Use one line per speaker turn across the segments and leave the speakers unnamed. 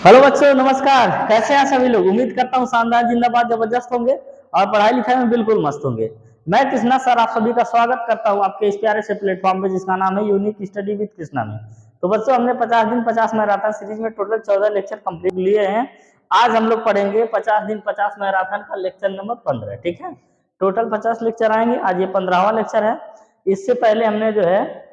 Hello बच्चों, नमस्कार। कैसे हैं सभी लोग? उम्मीद करता हूँ शानदार, जिंदाबाद, जबरदस्त होंगे और पढ़ाई लिखाई में बिल्कुल मस्त होंगे। मैं कृष्णा सर आप सभी का स्वागत करता हूँ आपके इस प्यारे से प्लेटफॉर्म पे जिसका नाम है यूनिक स्टडी विद कृष्णा में। तो बच्चों, हमने 50 दिन 50 मैराथन सीरीज में टोटल 14 लेक्चर कंप्लीट लिए हैं। आज हम लोग पढ़ेंगे 50 दिन 50 मैराथन का लेक्चर नंबर 15। ठीक है, टोटल 50 लेक्चर आएंगे। आज ये 15वां लेक्चर है। इससे पहले हमने जो है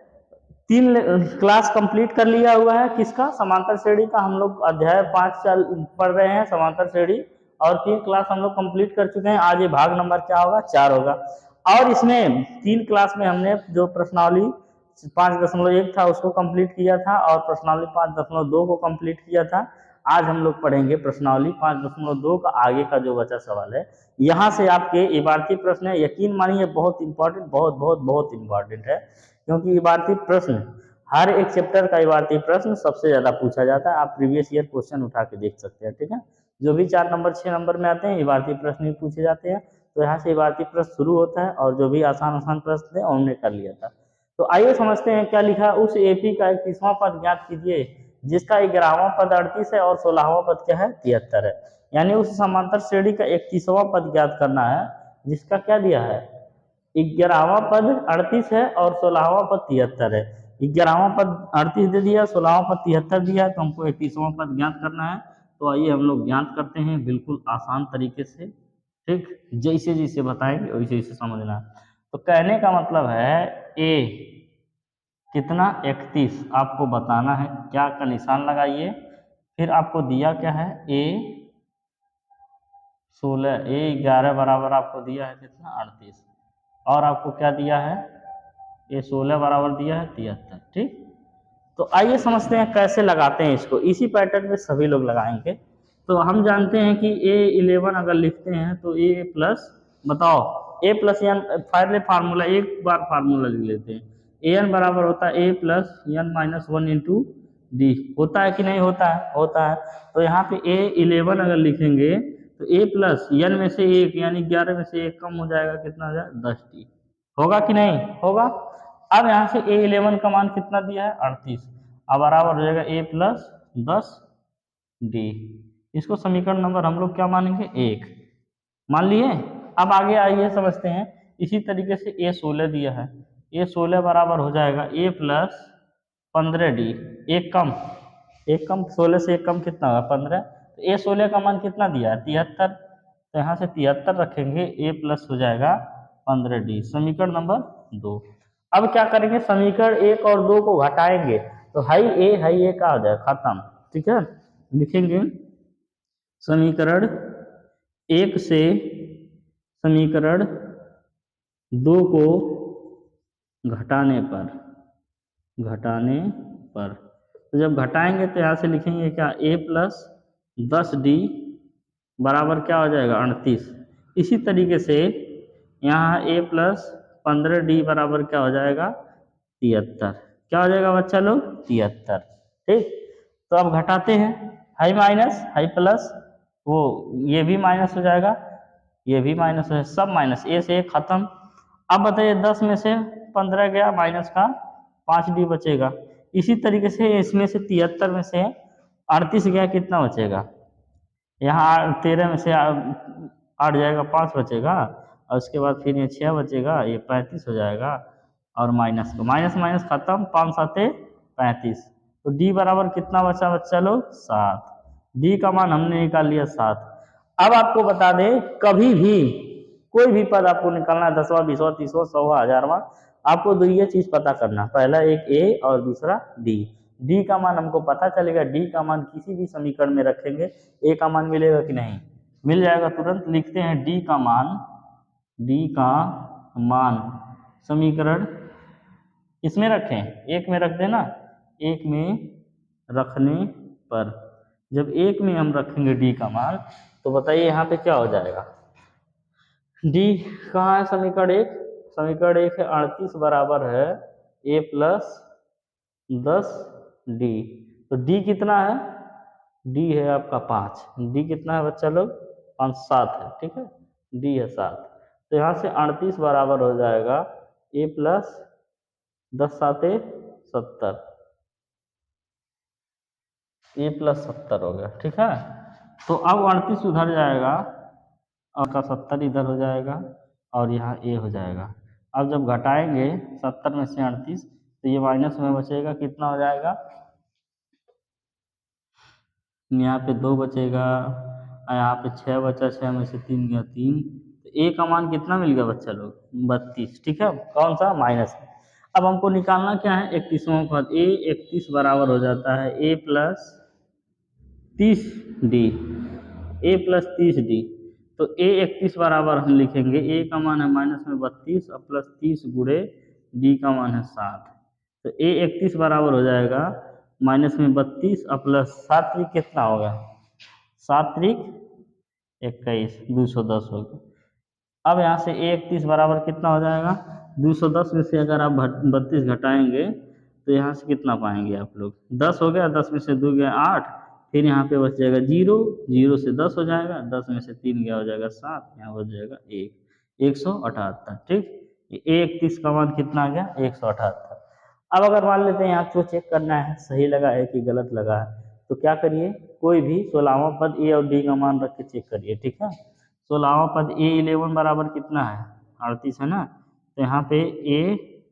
3 क्लास कंप्लीट कर लिया हुआ है। किसका? समांतर श्रेणी का। हम लोग अध्याय 5 चल पढ़ रहे हैं, समांतर श्रेणी, और 3 क्लास हम लोग कंप्लीट कर चुके हैं। आज ये भाग नंबर क्या होगा? 4 होगा। और इसमें 3 क्लास में हमने जो प्रश्नावली 5.1 था उसको कंप्लीट किया था और प्रश्नावली 5.2 को कंप्लीट किया था। आज हम लोग पढ़ेंगे प्रश्नावली 5.2 का आगे का जो बचा सवाल है। यहाँ से आपके इबारती प्रश्न है। यकीन मानिए बहुत इंपॉर्टेंट, बहुत बहुत बहुत इंपॉर्टेंट है, क्योंकि इबारती प्रश्न हर एक चैप्टर का इबारती प्रश्न सबसे ज्यादा पूछा जाता है। आप प्रीवियस ईयर क्वेश्चन उठा के देख सकते हैं। ठीक है, जो भी 4 नंबर 6 नंबर में आते हैं इबारती प्रश्न ही पूछे जाते हैं। तो यहाँ से इबारती प्रश्न शुरू होता है और जो भी आसान आसान प्रश्न थे उन्होंने कर लिया था। तो आइए समझते हैं क्या लिखा। उस एपी का 31वां पद ज्ञात कीजिए जिसका 11वां पद 38 है और 16वां पद क्या है? 73 है। यानी उस समांतर श्रेणी का 31वां पद ज्ञात करना है जिसका क्या दिया है? 11वां पद 38 है और 16वां पद 73 है। 11वां पद 38 दे दिया, 16वां पद 73 दिया, तो हमको 31वां पद ज्ञात करना है। तो आइए हम लोग ज्ञात करते हैं बिल्कुल आसान तरीके से। ठीक, जैसे जैसे बताएंगे वैसे वैसे समझना है। तो कहने का मतलब है ए कितना? 31 आपको बताना है। क्या का निशान लगाइए। फिर आपको दिया क्या है? ए 16, ए 11 बराबर आपको दिया है कितना? 38। और आपको क्या दिया है? ये 16 बराबर दिया है 73। ठीक, तो आइए समझते हैं कैसे लगाते हैं इसको। इसी पैटर्न में सभी लोग लगाएंगे। तो हम जानते हैं कि A11 अगर लिखते हैं तो A प्लस, बताओ, A प्लस एन, पहले फार्मूला एक बार फार्मूला लिख लेते हैं। एन बराबर होता है A plus N minus 1 into D. होता है कि नहीं होता है? होता है। तो यहाँ पे A11 अगर लिखेंगे तो A प्लस एन में से एक यानी 11 में से एक कम हो जाएगा, कितना हो जाएगा? 10D। होगा कि नहीं होगा? अब यहाँ से A11 का मान कितना दिया है? 38। अब बराबर हो जाएगा A प्लस 10D। इसको समीकरण नंबर हम लोग क्या मानेंगे? 1 मान लिए। अब आगे आइए समझते हैं। इसी तरीके से A16 दिया है। A16 बराबर हो जाएगा A प्लस 15D। एक कम, एक कम, 16 से एक कम कितना होगा? 15। तो A16 का मान कितना दिया है? 73। तो यहाँ से 73 रखेंगे, A प्लस हो जाएगा 15D, समीकरण नंबर 2। अब क्या करेंगे? समीकरण 1 और 2 को घटाएंगे तो हाई ए का हो जाएगा, खत्म। ठीक है, लिखेंगे समीकरण 1 से समीकरण 2 को घटाने पर, घटाने पर, तो जब घटाएंगे तो यहाँ से लिखेंगे क्या? A प्लस 10D बराबर क्या हो जाएगा? 38। इसी तरीके से यहाँ A प्लस 15D बराबर क्या हो जाएगा? 73। क्या हो जाएगा बच्चा लोग? 73। ठीक, तो अब घटाते हैं। हाई माइनस हाई प्लस, वो ये भी माइनस हो जाएगा, ये भी माइनस हो जाएगा, सब माइनस, ए से एक खत्म। अब बताइए 10 में से 15 गया, माइनस का 5D बचेगा। इसी तरीके से इसमें से 73 में से 38 गया, कितना बचेगा? यहाँ 13 में से 8 जाएगा, 5 बचेगा, और उसके बाद फिर ये 6 बचेगा, ये 35 हो जाएगा, और माइनस को माइनस माइनस खत्म, 5 7 35। तो डी बराबर कितना बचा बच्चा लोग? 7। डी का मान हमने निकाल लिया 7। अब आपको बता दें, कभी भी कोई भी पद आपको निकालना है, 10वां 20वां 30वां 100वां 1000वां, आपको दो ये चीज पता करना, पहला एक ए और दूसरा डी। डी का मान हमको पता चलेगा, डी का मान किसी भी समीकरण में रखेंगे ए का मान मिलेगा कि नहीं? मिल जाएगा। तुरंत लिखते हैं डी का मान, डी का मान समीकरण इसमें रखें, एक में रख देना। एक में रखने पर, जब एक में हम रखेंगे डी का मान, तो बताइए यहाँ पे क्या हो जाएगा? डी कहाँ है? समीकरण 1, समीकरण 1 है 38 बराबर है ए प्लस 10D। तो डी कितना है? डी है आपका 5। डी कितना है बच्चा लोग? 5 7 है। ठीक है, डी है 7। तो यहाँ से 38 बराबर हो जाएगा ए प्लस 10 7 70। ए प्लस 70 हो गया, ठीक है। तो अब 38 उधर जाएगा और का 70 इधर हो जाएगा और यहाँ ए हो जाएगा। अब जब घटाएंगे 70 में से 38 तो ये माइनस में बचेगा, कितना हो जाएगा, यहाँ पे 2 बचेगा और यहाँ पे 6 बचा, 6 में से 3 गया 3, तो ए का मान कितना मिल गया बच्चा लोग, 32, ठीक है। कौन सा, माइनस। अब हमको निकालना क्या है, 31वां पद। ए 31 बराबर हो जाता है ए प्लस 30d, ए प्लस 30d। तो ए 31 बराबर हम लिखेंगे, ए का मान है माइनस में 32 और प्लस 30 गुणे डी का मान है 7। तो ए 31 बराबर हो जाएगा माइनस में 32 और प्लस 7 त्रिक कितना होगा, 7 त्रिक 21, 210 होगा। अब यहाँ से ए 31 बराबर कितना हो जाएगा, 210 में से अगर आप 32 घटाएंगे तो यहाँ से कितना पाएंगे आप लोग, 10 हो गया, 10 में से 2 गया 8, फिर यहाँ पे बच जाएगा 0, 0 से 10 हो जाएगा, 10 में से 3 गया हो जाएगा 7, यहाँ बच जाएगा 178, ठीक। ए 31 का मान कितना आ गया, 178। अब अगर मान लेते हैं आपको चेक करना है सही लगा है कि गलत लगा है, तो क्या करिए, कोई भी 16वां पद ए और डी का मान रख के चेक करिए, ठीक है। 16वां पद ए 11 बराबर कितना है, 38 है ना, तो यहाँ पे ए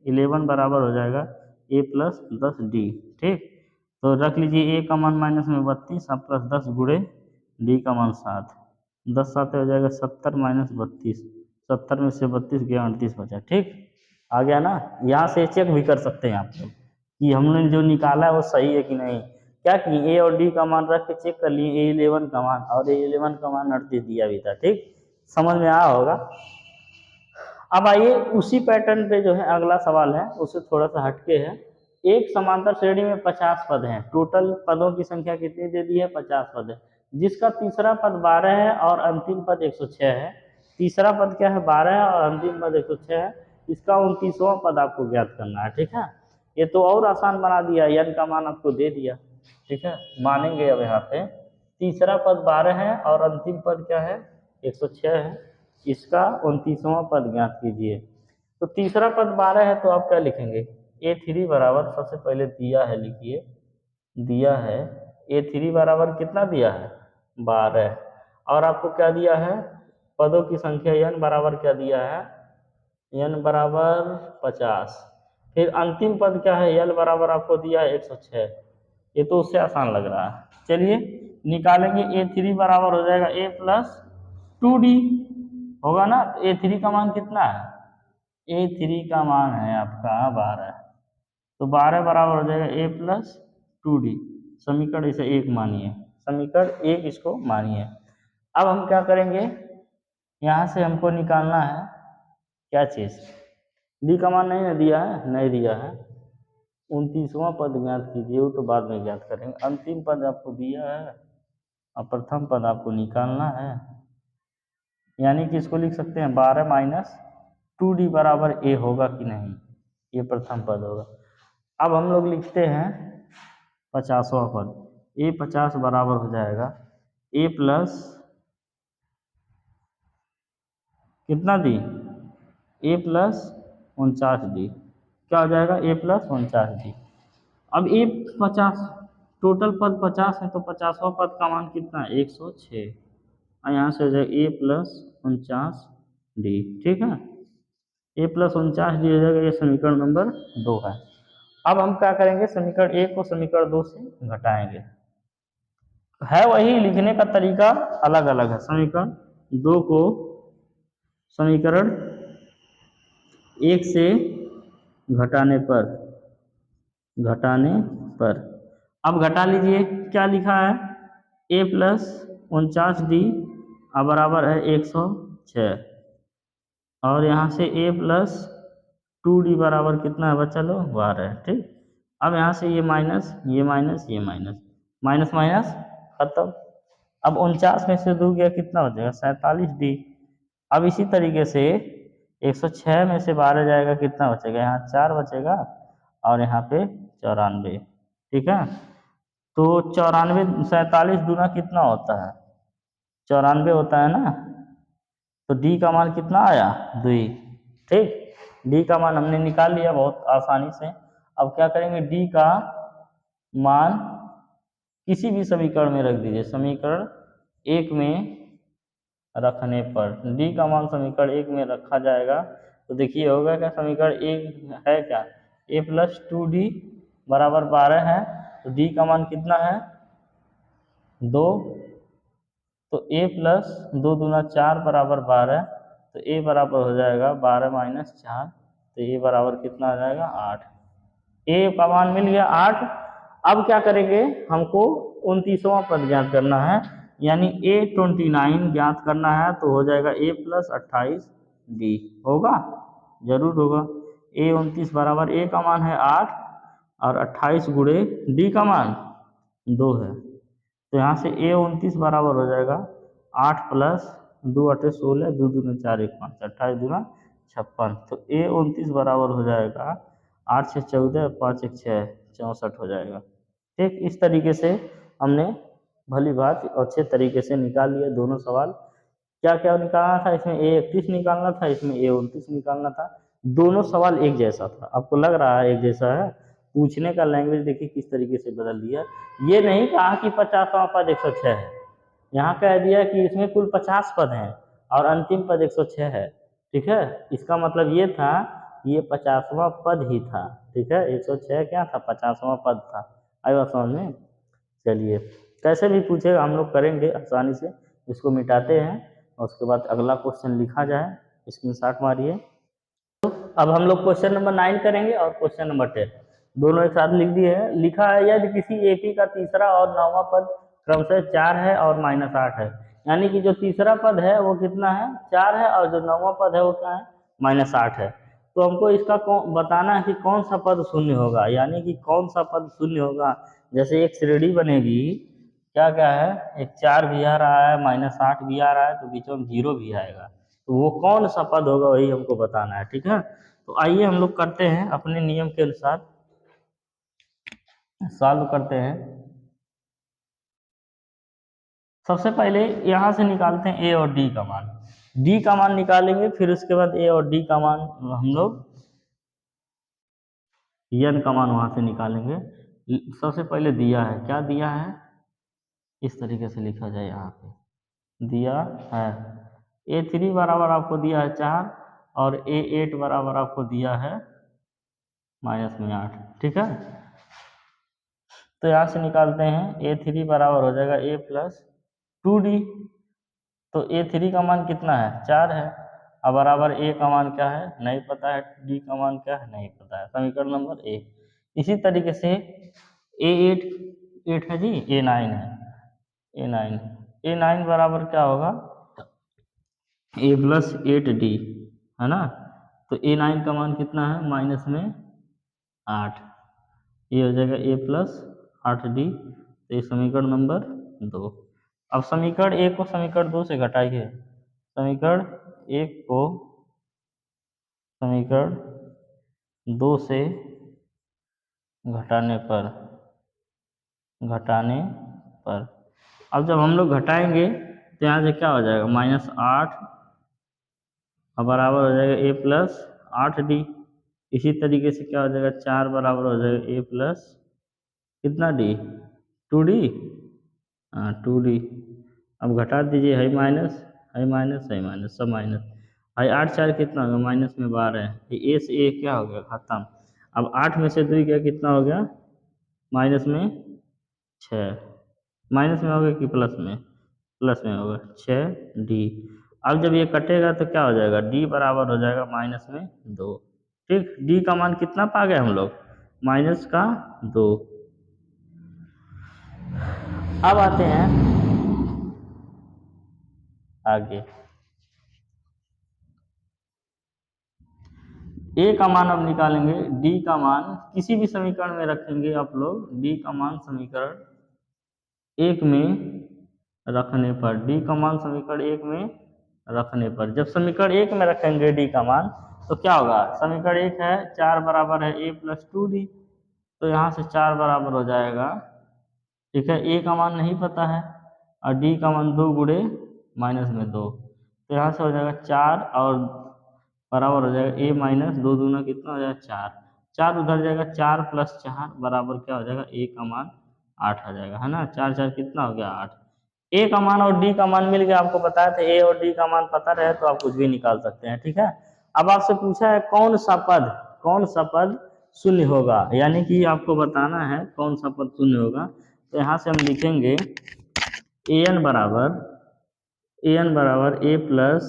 11 बराबर हो जाएगा ए प्लस 10d, ठीक। तो रख लीजिए ए का मान माइनस में 32 और प्लस 10 गुणे डी का मान 7, 10 7 हो जाएगा 70 माइनस 32, 70 में से 32 गया 38 बचा, ठीक। आ गया ना। यहाँ से चेक भी कर सकते हैं आप लोग कि हमने जो निकाला है वो सही है कि नहीं। क्या कि ए और डी का मान रख के चेक कर लिए, ए 11 का मान और ए 11 का मान 38 दिया भी था, ठीक। समझ में आया होगा। अब आइए उसी पैटर्न पे जो है अगला सवाल है, उससे थोड़ा सा हटके है। एक समांतर श्रेणी में 50 पद हैं, टोटल पदों की संख्या कितनी दे दी है, 50 पद है, जिसका तीसरा पद 12 है और अंतिम पद 106 है। तीसरा पद क्या है, 12 है और अंतिम पद 106 है। इसका 29वां पद आपको ज्ञात करना है, ठीक है। ये तो और आसान बना दिया, n का मान आपको दे दिया, ठीक है। मानेंगे अब यहाँ पे तीसरा पद 12 है और अंतिम पद क्या है, 106 है। इसका 29वां पद ज्ञात कीजिए। तो तीसरा पद 12 है तो आप क्या लिखेंगे, A3 बराबर, सबसे पहले दिया है लिखिए, दिया है A3 बराबर कितना दिया है, 12, और आपको क्या दिया है, पदों की संख्या n बराबर क्या दिया है, n बराबर 50। फिर अंतिम पद क्या है, l बराबर आपको दिया है 106। ये तो उससे आसान लग रहा है। चलिए निकालेंगे, A3 बराबर हो जाएगा a प्लस 2d होगा ना। तो A3 का मान कितना है, A3 का मान है आपका 12, तो 12 बराबर हो जाएगा a प्लस 2d। समीकरण इसे 1 मानिए, समीकरण 1 इसको मानिए। अब हम क्या करेंगे, यहाँ से हमको निकालना है क्या चीज़, डी का मान नहीं ना दिया है, नहीं दिया है। 29वां पद ज्ञात कीजिए, वो तो बाद में ज्ञात करेंगे। अंतिम पद आपको दिया है और प्रथम पद आपको निकालना है, यानी कि इसको लिख सकते हैं 12 माइनस 2d बराबर a होगा कि नहीं, ये प्रथम पद होगा। अब हम लोग लिखते हैं 50वां पद, a 50 बराबर हो जाएगा a प्लस कितना दी, a प्लस 49d, क्या हो जाएगा, a प्लस 49d। अब a 50, टोटल पद 50 है तो 50वां पद का मान कितना है, 106, और यहाँ से हो जाएगा a प्लस 49d, ठीक है। a प्लस 49d हो जाएगा, ये समीकरण नंबर 2 है। अब हम क्या करेंगे, समीकरण 1 को समीकरण 2 से घटाएंगे, है वही, लिखने का तरीका अलग अलग है। समीकरण 2 को समीकरण 1 से घटाने पर, अब घटा लीजिए, क्या लिखा है, a प्लस 49d बराबर है 106, और यहाँ से a प्लस 2d बराबर कितना है बच्चा लोग, 12, ठीक। अब यहाँ से ये माइनस, ये माइनस, ये माइनस, माइनस माइनस खत्म। अब 49 में से 2 गया कितना हो जाएगा, 47d। अब इसी तरीके से 106 में से 12 जाएगा, कितना बचेगा, यहाँ 4 बचेगा और यहाँ पे 94, ठीक है। तो 94, 47 दूना कितना होता है, 94 होता है ना। तो डी का मान कितना आया, 2, ठीक। डी का मान हमने निकाल लिया बहुत आसानी से। अब क्या करेंगे, डी का मान किसी भी समीकरण में रख दीजिए, समीकरण एक में रखने पर डी का मान समीकरण एक में रखा जाएगा तो देखिए होगा क्या, समीकरण एक है क्या, ए प्लस 2d बराबर 12 है, तो डी का मान कितना है 2, तो a प्लस 2 दूना 4 बराबर 12, तो a बराबर हो जाएगा 12 माइनस 4, तो a बराबर कितना आ जाएगा 8। a का मान मिल गया 8। अब क्या करेंगे, हमको 29वां पद ज्ञात करना है, यानी a29 ज्ञात करना है, तो हो जाएगा a प्लस 28d, होगा जरूर होगा। a29 बराबर a का मान है 8 और 28 गुणे d का मान 2 है, तो यहाँ से a29 बराबर हो जाएगा 8 प्लस 2 8 16, 2 दूना 4 1 5, 28 दूना 56, तो a29 बराबर हो जाएगा 8 6 14, 5 1 6 64 हो जाएगा। ठीक, इस तरीके से हमने भली बात अच्छे तरीके से निकाल लिए दोनों सवाल। क्या क्या निकालना था, इसमें a31 निकालना था, इसमें a29 निकालना था, दोनों सवाल एक जैसा था। आपको लग रहा है एक जैसा है, पूछने का लैंग्वेज देखिए किस तरीके से बदल दिया। ये नहीं कहा कि 50वां पद 106 है, यहाँ कह दिया कि इसमें कुल 50 पद हैं और अंतिम पद 106 है। ठीक है, इसका मतलब ये था ये 50वां पद ही था। ठीक है, 106 क्या था, 50वां पद था। आई बात समझ में। चलिए, कैसे भी पूछेगा हम लोग करेंगे आसानी से, इसको मिटाते हैं और उसके बाद अगला क्वेश्चन लिखा जाए, स्क्रीनशॉट मारिए। अब हम लोग क्वेश्चन नंबर 9 करेंगे और क्वेश्चन नंबर 10 दोनों एक साथ लिख दिए हैं। लिखा है यदि किसी एपी का तीसरा और 9वां पद क्रमशः 4 है और -8 है, यानी कि जो तीसरा पद है वो कितना है 4 है और जो 9वां पद है वो क्या है -8 है। तो हमको इसका बताना है कि कौन सा पद शून्य होगा, यानी कि कौन सा पद शून्य होगा। जैसे एक श्रेणी बनेगी, क्या क्या है, एक 4 भी आ रहा है, -8 भी आ रहा है, तो बीच में 0 भी आएगा, तो वो कौन सा पद होगा वही हमको बताना है। ठीक है, तो आइए हम लोग करते हैं अपने नियम के अनुसार सॉल्व करते हैं। सबसे पहले यहाँ से निकालते हैं ए और डी का मान, डी का मान निकालेंगे, फिर उसके बाद ए और डी का मान हम लोग एन का मान वहां से निकालेंगे। सबसे पहले दिया है, क्या दिया है, इस तरीके से लिखा जाए, यहाँ पे दिया है a3 बराबर आपको दिया है 4 और a8 बराबर आपको दिया है -8। ठीक है, तो यहाँ से निकालते हैं a3 बराबर हो जाएगा a प्लस 2d, तो a3 का मान कितना है 4 है, अब बराबर a का मान क्या है नहीं पता है, d का मान क्या है नहीं पता है, समीकरण नंबर 1। इसी तरीके से a8 8 है जी, a9 है, a9 बराबर क्या होगा a प्लस 8d, है ना, तो a9 का मान कितना है -8, ये हो जाएगा a प्लस 8d, तो ये समीकरण नंबर 2। अब समीकरण 1 को समीकरण 2 से घटाइए, समीकरण 1 को समीकरण 2 से घटाने पर अब जब हम लोग घटाएंगे तो यहाँ से क्या हो जाएगा -8 और बराबर हो जाएगा a प्लस 8d। इसी तरीके से क्या हो जाएगा 4 बराबर हो जाएगा a प्लस कितना d 2d, हाँ 2d। अब घटा दीजिए, है माइनस है माइनस है माइनस सब माइनस, है 8 4 कितना होगा माइनस में 12 है, ए से ए क्या हो गया खत्म। अब 8 में से 2 क्या कितना हो गया माइनस में 6, माइनस में होगा कि प्लस में होगा 6d। अब जब ये कटेगा तो क्या हो जाएगा d बराबर हो जाएगा -2। ठीक, d का मान कितना पा गए हम लोग -2। अब आते हैं आगे, a का मान अब निकालेंगे, d का मान किसी भी समीकरण में रखेंगे आप लोग, d का मान समीकरण 1 में रखने पर, d का मान समीकरण 1 में रखने पर, जब समीकरण 1 में रखेंगे d का मान तो क्या होगा, समीकरण 1 है 4 बराबर है a प्लस 2d, तो यहाँ से 4 बराबर हो जाएगा। ठीक है, a का मान नहीं पता है और d का मान 2 गुणे -2, तो यहाँ से हो जाएगा 4 और बराबर हो जाएगा a माइनस 2 दूना कितना हो जाएगा 4, 4 उधर जाएगा 4 प्लस 4 बराबर क्या हो जाएगा a का मान 8 आ जाएगा, है ना। 4 4 कितना हो गया 8। ए का मान और डी का मान मिल गया, आपको बताया था ए और डी का मान पता रहे तो आप कुछ भी निकाल सकते हैं, ठीक है। अब आपसे पूछा है कौन सा पद शून्य होगा, यानी कि आपको बताना है कौन सा पद शून्य होगा। तो यहाँ से हम लिखेंगे an बराबर A plus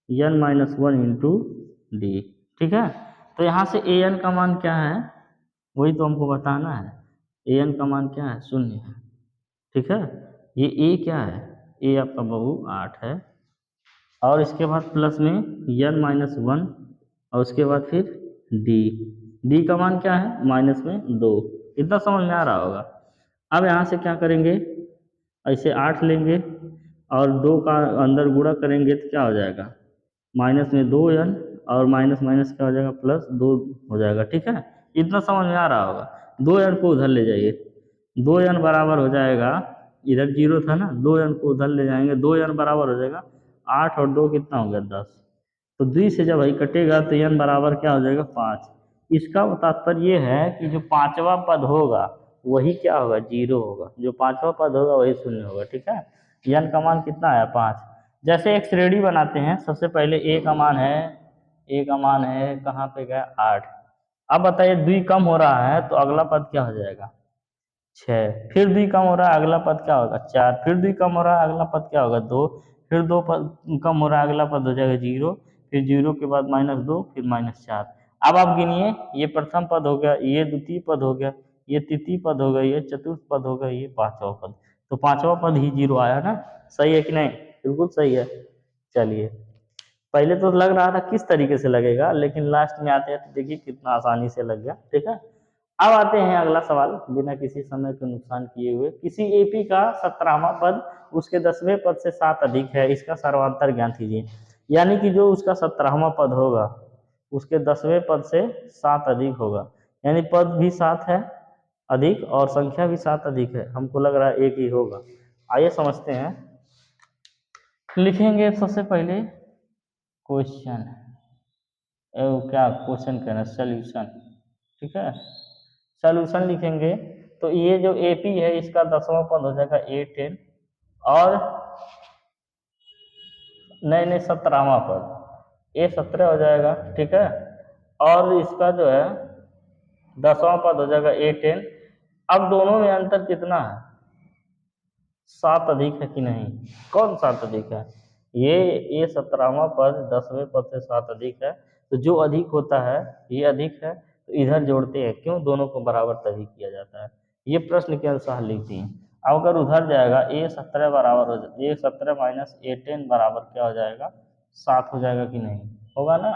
N minus 1 into D, ठीक है। तो यहाँ से an का मान क्या है वही तो हमको बताना है। an का मान क्या है, शून्य है, ठीक है। ये a क्या है, a आपका बहु 8 है, और इसके बाद प्लस में n माइनस 1, और उसके बाद फिर डी का मान क्या है माइनस में 2। इतना समझ में आ रहा होगा। अब यहाँ से क्या करेंगे, ऐसे 8 लेंगे और 2 का अंदर गुणा करेंगे तो क्या हो जाएगा, माइनस में 2n, और माइनस माइनस क्या हो जाएगा प्लस 2 हो जाएगा, ठीक है। इतना समझ में आ रहा होगा। 2n को उधर ले जाइए, 2n बराबर हो जाएगा, इधर 0 था ना, 2n को उधर ले जाएंगे, 2n बराबर हो जाएगा 8 और 2 कितना हो गया 10। तो 2 से जब भाई कटेगा तो n बराबर क्या हो जाएगा 5। इसका तात्पर्य ये है कि जो पांचवा पद होगा वही क्या होगा 0 होगा, जो पांचवा पद होगा वही शून्य होगा, ठीक है। n का मान कितना आया 5। जैसे एक श्रेणी बनाते हैं, सबसे पहले a का मान है कहाँ पे गया 8। अब बताइए 2 कम हो रहा है तो अगला पद क्या हो जाएगा 6, फिर 2 कम हो रहा है अगला पद क्या होगा 4, फिर 2 कम हो रहा है अगला पद क्या होगा 2, फिर 2 पद कम हो रहा है अगला पद हो जाएगा 0, फिर 0 के बाद -2, फिर -4। अब आप गिनिए, ये प्रथम पद हो गया, ये द्वितीय पद हो गया, ये तृतीय पद हो गया, ये चतुर्थ पद हो गया, ये पांचवा पद। तो पांचवा पद ही 0 आया ना, सही है कि नहीं, बिल्कुल सही है। चलिए, पहले तो लग रहा था किस तरीके से लगेगा, लेकिन लास्ट में आते हैं तो देखिए कितना आसानी से लग गया, ठीक है। अब आते हैं अगला सवाल, बिना किसी समय को नुकसान किए हुए। किसी एपी का 17वां पद उसके 10वें पद से 7 अधिक है, इसका सर्वांतर ज्ञान कीजिए। यानी कि जो उसका 17वां पद होगा उसके 10वें पद से 7 अधिक होगा, यानी पद भी 7 है अधिक और संख्या भी 7 अधिक है। हमको लग रहा है एक ही होगा। आइए समझते हैं। लिखेंगे सबसे पहले क्वेश्चन, क्या क्वेश्चन कहना, सोल्यूशन, ठीक है। सोल्यूशन लिखेंगे तो ये जो एपी है इसका 10वां पद हो जाएगा A10, और नहीं 17वां पद A17 हो जाएगा, ठीक है। और इसका जो है 10वां पद हो जाएगा A10। अब दोनों में अंतर कितना है, 7 अधिक है कि नहीं, कौन 7 अधिक है, ये 17वां पद 10वें पद से 7 अधिक है, तो जो अधिक होता है ये अधिक है, तो इधर जोड़ते हैं, क्यों, दोनों को बराबर तभी किया जाता है। ये प्रश्न के अनुसार लिखती हैं। अब अगर उधर जाएगा A17 बराबर हो जाए, A17 माइनस A10 बराबर क्या हो जाएगा 7 हो जाएगा कि नहीं, होगा ना।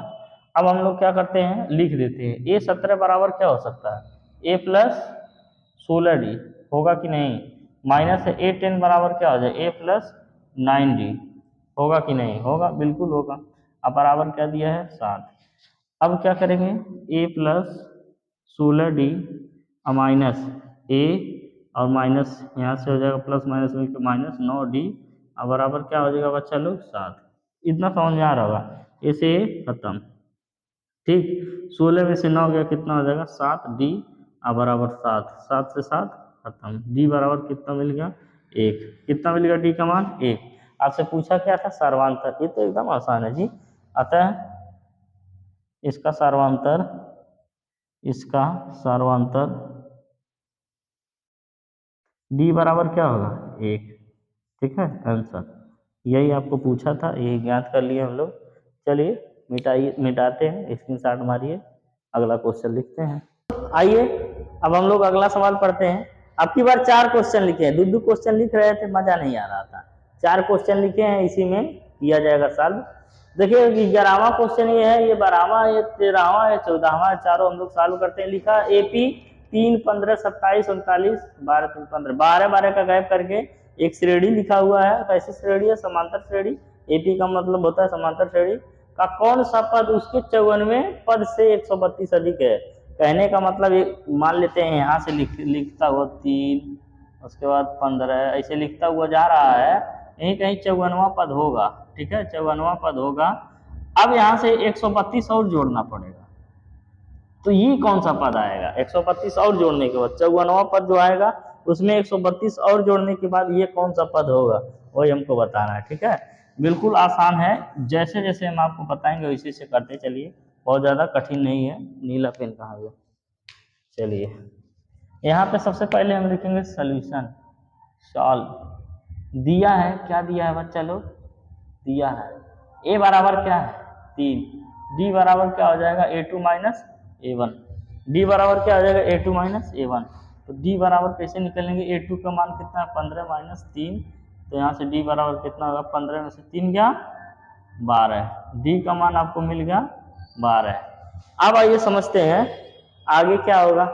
अब हम लोग क्या करते हैं, लिख देते हैं A17 बराबर क्या हो सकता है, A प्लस 16D होगा कि नहीं, माइनस A10 बराबर क्या हो जाए A प्लस 9D होगा कि नहीं, होगा, बिल्कुल होगा। अब बराबर क्या दिया है 7। अब क्या करेंगे A प्लस 16D और माइनस A, और माइनस यहाँ से हो जाएगा प्लस माइनस मिलकर माइनस 9D, और बराबर क्या हो जाएगा बच्चा लोग 7। इतना समझ में आ रहा होगा, ऐसे खत्म, ठीक। 16 में से 9 गया कितना हो जाएगा 7D, और बराबर 7, 7 से 7 खत्म। डी बराबर कितना मिल गया 1, कितना मिल गया डी का मान 1। आपसे पूछा क्या था सर्वांतर, ये तो एकदम आसान है जी। अतः इसका सर्वांतर डी बराबर क्या होगा 1, ठीक है। आंसर यही आपको पूछा था, यही ज्ञात कर लिए हम लोग। चलिए मिटाते हैं, स्क्रीनशॉट मारिए, अगला क्वेश्चन लिखते हैं। आइए अब हम लोग अगला सवाल पढ़ते हैं। अब की बार 4 क्वेश्चन लिखे हैं, 2 क्वेश्चन लिख रहे थे, मजा नहीं आ रहा था। 4 क्वेश्चन लिखे हैं, इसी में किया जाएगा सॉल्व। देखिए 11वां क्वेश्चन ये है, ये 12वां, ये 13वां, ये 14वां, चारों हम लोग सॉल्व करते हैं। लिखा एपी 3, 15, 27, 39, 12, 3, 15, 12 का गैप करके एक श्रेणी लिखा हुआ है। कैसी श्रेणी है, समांतर श्रेणी। एपी का मतलब होता है समांतर श्रेणी का कौन सा पद उसके 54वें पद से 132 अधिक है। कहने का मतलब मान लेते हैं यहाँ से लिखता हुआ 3, उसके बाद 15, ऐसे लिखता हुआ जा रहा है, यहीं कहीं 54वां पद होगा, ठीक है, 54वां पद होगा। अब यहाँ से 132 और जोड़ना पड़ेगा, तो ये कौन सा पद आएगा, 132 और जोड़ने के बाद 54वां पद जो आएगा उसमें 132 और जोड़ने के बाद ये कौन सा पद होगा वही हमको बताना है। ठीक है, बिल्कुल आसान है, जैसे जैसे हम आपको बताएंगे वैसे से करते चलिए, बहुत ज़्यादा कठिन नहीं है। नीला पेन कहाँ गया? चलिए यहाँ पे सबसे पहले हम लिखेंगे सोल्यूशन, सॉल्व। दिया है, क्या दिया है बच्चा लोग? दिया है a बराबर क्या है 3, d बराबर क्या हो जाएगा a2 माइनस a1, d बराबर क्या हो जाएगा a2 माइनस a1। तो d बराबर कैसे निकलेंगे? a2 का मान कितना है 15 माइनस 3, तो यहाँ से d बराबर कितना होगा 15 में से 3 गया 12, d का मान आपको मिल गया 12। अब आइए समझते हैं आगे क्या होगा।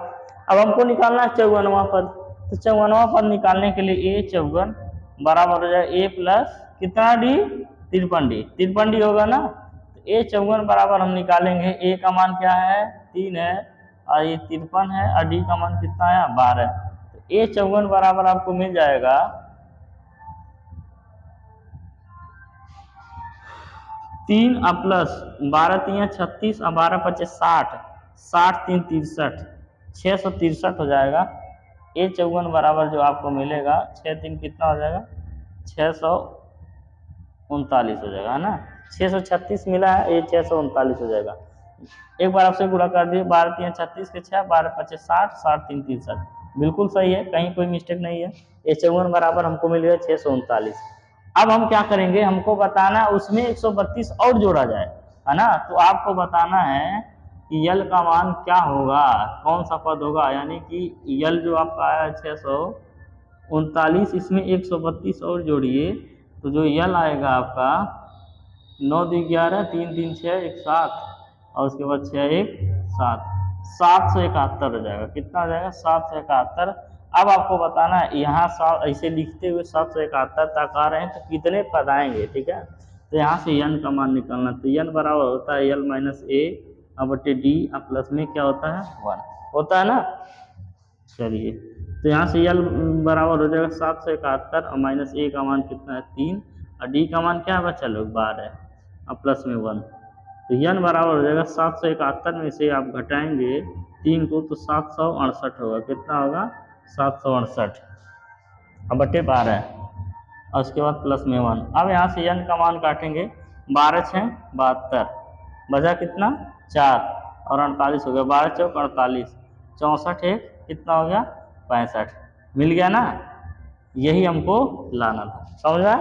अब हमको निकालना है 54वां पद, तो 54वां पद निकालने के लिए a 54 बराबर हो जाएगा a प्लस कितना d 53d, 53d होगा ना। तो a 54 बराबर हम निकालेंगे, a का मान क्या है 3 है और ये 53 है और d का मान कितना है 12। तो a 54 बराबर आपको मिल जाएगा 3 प्लस 12 3 36 और 12 25 60, 60 3 63, 663 हो जाएगा। a 54 बराबर जो आपको मिलेगा 6 3 कितना हो जाएगा 639 हो जाएगा, है ना। 636 मिला है, ये 639 हो जाएगा। एक बार आपसे गुणा कर दिए, 12 3 36 के 6, 12 25 60, 60 3 63, बिल्कुल सही है, कहीं कोई मिस्टेक नहीं है। a 54 बराबर हमको मिल गया 639। अब हम क्या करेंगे, हमको बताना है उसमें 132 और जोड़ा जाए, है ना। तो आपको बताना है कि यल का मान क्या होगा, कौन सा पद होगा, यानी कि यल जो आपका आया 639, इसमें 132 और जोड़िए, तो जो यल आएगा आपका 9 2 11 3 3 6 1 7 और उसके बाद 6 1 7, 771 हो जाएगा। कितना हो जाएगा 771। अब आपको बताना है यहाँ ऐसे लिखते हुए 771 तक आ रहे हैं तो कितने पद आएंगे, ठीक है। तो यहाँ से यन का मान निकालना, तो यन बराबर होता है यल माइनस ए बटे डी, प्लस में क्या होता है 1 होता है ना। चलिए तो यहाँ से यल बराबर हो जाएगा 771 और माइनस ए का मान कितना है 3 और डी का मान क्या है बच्चा लोग 12 और प्लस में 1। तो यन बराबर हो जाएगा 771 में से आप घटाएंगे 3 को तो 768 होगा। कितना होगा 768 अब बटे 12 और उसके बाद प्लस में 1। अब यहाँ से यन का मान काटेंगे, 12 6 72, बचा कितना 4 और 48 हो गया, 12 चौक 48, 64 एक कितना हो गया 65, मिल गया ना। यही हमको लाना था, समझा,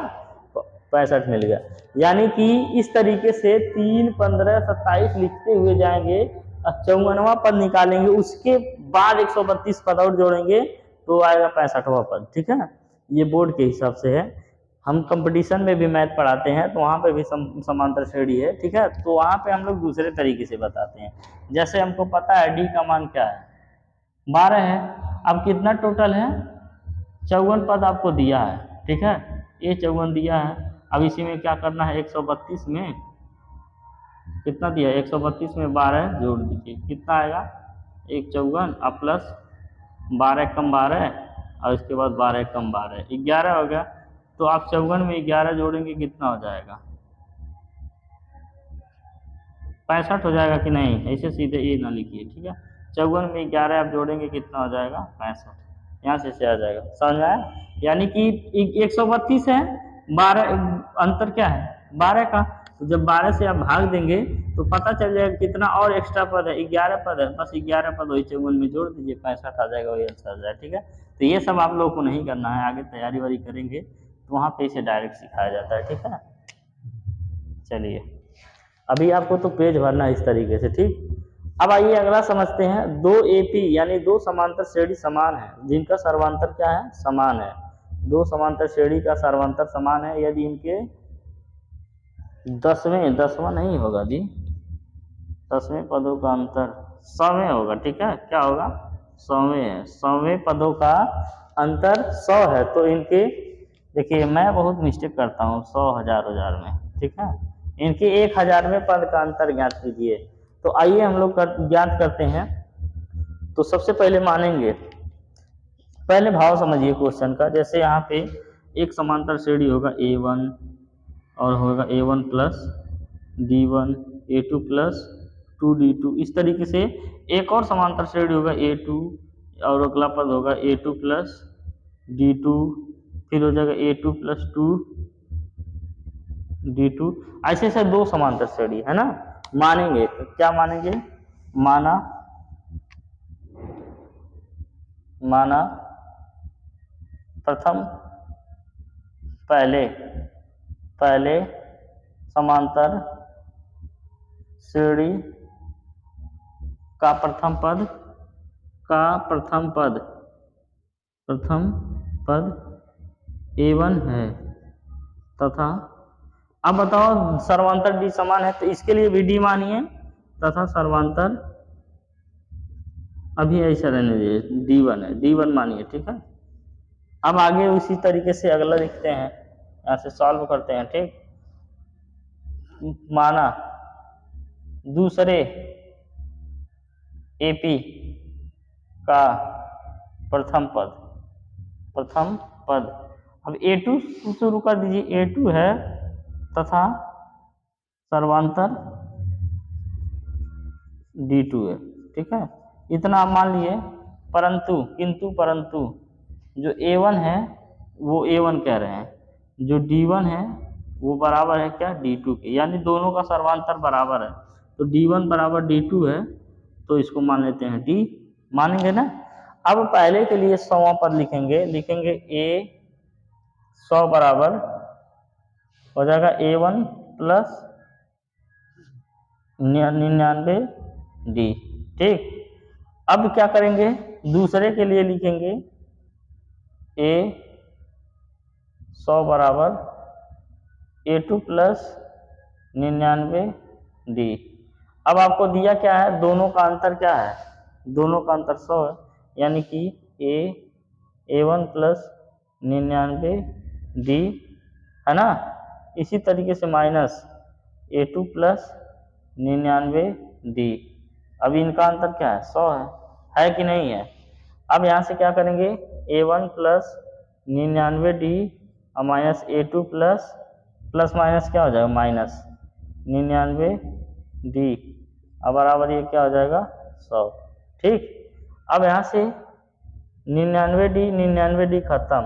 65 मिल गया। यानी कि इस तरीके से 3 15 27 लिखते हुए जाएंगे और 54वां पद निकालेंगे, उसके बाद 132 पद और जोड़ेंगे तो आएगा 65वां पद। ठीक है, ये बोर्ड के हिसाब से है। हम कंपटीशन में भी मैथ पढ़ाते हैं तो वहाँ पे भी समांतर श्रेणी है, ठीक है, तो वहाँ पे हम लोग दूसरे तरीके से बताते हैं। जैसे हमको पता है डी का मान क्या है 12 है, अब कितना टोटल है 54 पद आपको दिया है, ठीक है, ये 54 दिया है। अब इसी में क्या करना है 132 में कितना दिया है 132 में 12 जोड़ दीजिए, कितना आएगा 1 54 अब प्लस 12 कम 12 और इसके बाद 12 कम 12 11 हो गया। तो आप 54 में 11 जोड़ेंगे कितना हो जाएगा 65 हो जाएगा कि नहीं, ऐसे सीधे ये ना लिखिए, ठीक है। 54 में 11 आप जोड़ेंगे कितना हो जाएगा 65, यहाँ से आ जाएगा, समझ में आया। यानी कि 132 है, 12 अंतर क्या है 12 का, तो जब 12 से आप भाग देंगे तो पता चल जाएगा कितना और एक्स्ट्रा पद है 11 पद है, बस 11 पद वही 54 में जोड़ दीजिए 65 आ जाएगा, वही आंसर आ जाएगा। ठीक है, तो ये सब आप लोगों को नहीं करना है, आगे तैयारी वारी करेंगे तो वहाँ पे इसे डायरेक्ट सिखाया जाता है। ठीक है, चलिए अभी आपको तो पेज भरना है इस तरीके से, ठीक। अब आइए अगला समझते हैं, दो एपी यानी दो समांतर श्रेणी समान है जिनका सर्वांतर क्या है समान है। दो समांतर श्रेणी का सर्वांतर समान है यदि इनके 10वां नहीं होगा जी, 10वें पदों का अंतर 100वें होगा, ठीक है, क्या होगा 100वें पदों का अंतर 100 है। तो इनके देखिए मैं बहुत मिस्टेक करता हूँ 100 1000 में, ठीक है, इनके 1000वें पद का अंतर ज्ञात कीजिए। तो आइए हम लोग ज्ञात करते हैं। तो सबसे पहले मानेंगे, पहले भाव समझिए क्वेश्चन का। जैसे यहाँ पे एक समांतर श्रेणी होगा A1 और होगा A1 plus D1 A2 plus 2D2, इस तरीके से एक और समांतर श्रेणी होगा A2 और अगला पद होगा A2 प्लस D2, फिर हो जाएगा A2 प्लस 2 D2। ऐसे ऐसे दो समांतर श्रेणी है ना। मानेंगे तो क्या मानेंगे, माना प्रथम पहले समांतर श्रेणी का प्रथम पद A1 है तथा, अब बताओ सर्वांतर D समान है तो इसके लिए भी D मानिए, तथा सर्वांतर अभी ऐसा रहने दीजिए D1 है, D1 मानिए, ठीक है। अब आगे उसी तरीके से अगला लिखते हैं, यहाँ से सॉल्व करते हैं, ठीक। माना दूसरे AP का प्रथम पद, अब A2 शुरू कर दीजिए, A2 है तथा सर्वांतर D2 है, ठीक है। इतना आप मान लिए, परंतु जो A1 है वो A1 कह रहे हैं, जो D1 है वो बराबर है क्या, D2 के, यानी दोनों का सर्वांतर बराबर है, तो D1 बराबर D2 है, तो इसको मान लेते हैं D, मानेंगे ना। अब पहले के लिए 100वां पद लिखेंगे A100 बराबर हो जाएगा A1 प्लस 99D, ठीक। अब क्या करेंगे, दूसरे के लिए लिखेंगे A100 बराबर A2 प्लस 99D। अब आपको दिया क्या है, दोनों का अंतर क्या है, दोनों का अंतर 100 है, यानी कि A1 प्लस 99D है ना। इसी तरीके से माइनस A2 प्लस 99D, अभी इनका अंतर क्या है, 100 है कि नहीं है। अब यहाँ से क्या करेंगे, A1 प्लस 99D और माइनस A2 प्लस माइनस क्या हो जाएगा, माइनस 99D और बराबर ये क्या हो जाएगा 100, ठीक। अब यहाँ से 99D खत्म,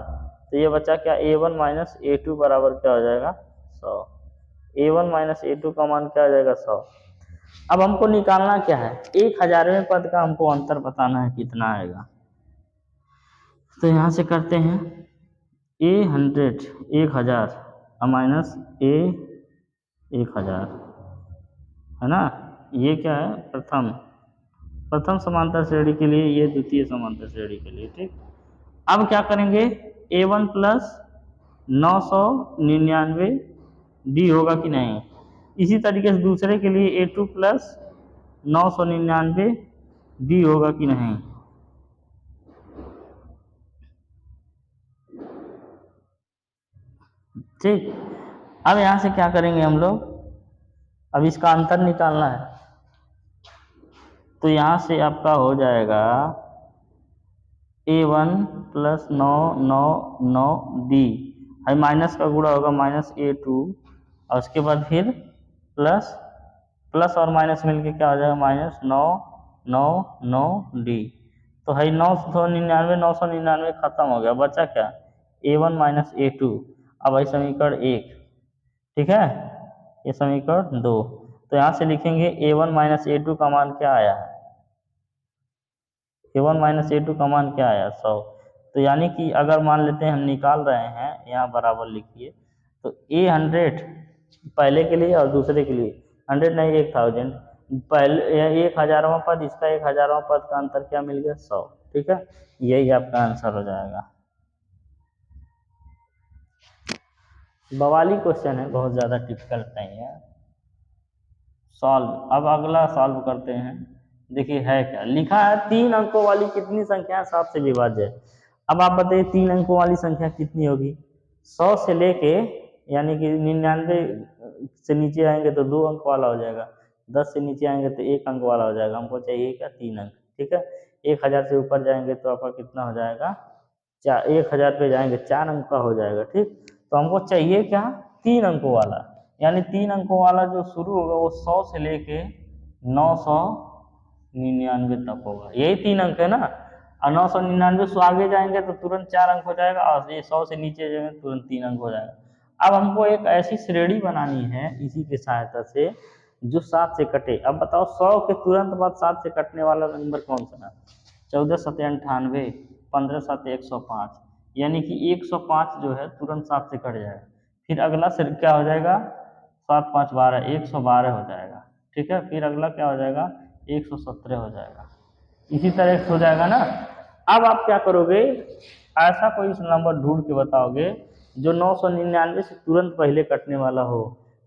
तो ये बचा क्या, A1 माइनस A2 बराबर क्या हो जाएगा 100। A1 माइनस A2 का मान क्या हो जाएगा 100। अब हमको निकालना क्या है, 1000वें पद का हमको अंतर बताना है कितना आएगा। तो यहाँ से करते हैं A100 1000 माइनस A1000 है ना। ये क्या है, प्रथम समांतर श्रेणी के लिए, ये द्वितीय समांतर श्रेणी के लिए, ठीक। अब क्या करेंगे, A1 प्लस 999D होगा कि नहीं। इसी तरीके से दूसरे के लिए A2 प्लस 999D होगा कि नहीं। ठीक, अब यहाँ से क्या करेंगे हम लोग, अब इसका अंतर निकालना है, तो यहाँ से आपका हो जाएगा A1 प्लस 999D, है माइनस का गुणा होगा माइनस A2 और उसके बाद फिर प्लस और माइनस मिलके क्या हो जाएगा, माइनस 999D। तो है 999 खत्म हो गया, बचा क्या, A1 माइनस A2। अब है समीकरण 1, ठीक है, ये समीकरण 2। तो यहाँ से लिखेंगे A1 माइनस A2 का मान क्या आया है, A1 माइनस A2 का मान क्या आया 100। तो यानी कि अगर मान लेते हैं हम निकाल रहे हैं, यहाँ बराबर लिखिए, तो A100 पहले के लिए और दूसरे के लिए 100 नहीं 1000, पहले 1000वां पद, इसका 1000वां पद का अंतर क्या मिल गया 100, ठीक है। यही आपका आंसर हो जाएगा। बवाली क्वेश्चन है, बहुत ज़्यादा डिफिकल्ट नहीं है। सॉल्व, अब अगला सॉल्व करते हैं। देखिए है क्या लिखा है, 3 अंकों वाली कितनी संख्या 7 से विभाज्य है। अब आप बताइए 3 अंकों वाली संख्या कितनी होगी। 100 से लेके यानी कि 99 से नीचे आएंगे तो 2 अंक वाला हो जाएगा, 10 से नीचे आएंगे तो 1 अंक वाला हो जाएगा। हमको चाहिए क्या, 3 अंक, ठीक है। 1000 से ऊपर जाएंगे तो आपका कितना हो जाएगा, 1000 पे जाएंगे 4 अंक का हो जाएगा, ठीक। तो हमको चाहिए क्या, 3 अंकों वाला, यानी 3 अंकों वाला जो शुरू होगा वो 100 से लेके 999 तक होगा, यही 3 अंक है ना। और 999 से आगे जाएंगे तो तुरंत 4 अंक हो जाएगा, और ये 100 से नीचे जाएंगे तुरंत 3 अंक हो जाएगा। अब हमको एक ऐसी श्रेणी बनानी है इसी की सहायता से जो 7 से कटे। अब बताओ 100 के तुरंत बाद 7 से कटने वाला नंबर कौन सा है? 14 7 98, 15 7 105, यानी कि 105 जो है तुरंत 7 से कट जाएगा। फिर अगला से क्या हो जाएगा? 7 5 12, 112 हो जाएगा। ठीक है, फिर अगला क्या हो जाएगा? 117 हो जाएगा। इसी तरह से हो जाएगा ना। अब आप क्या करोगे? ऐसा कोई नंबर ढूंढ के बताओगे जो 999 से तुरंत पहले कटने वाला हो।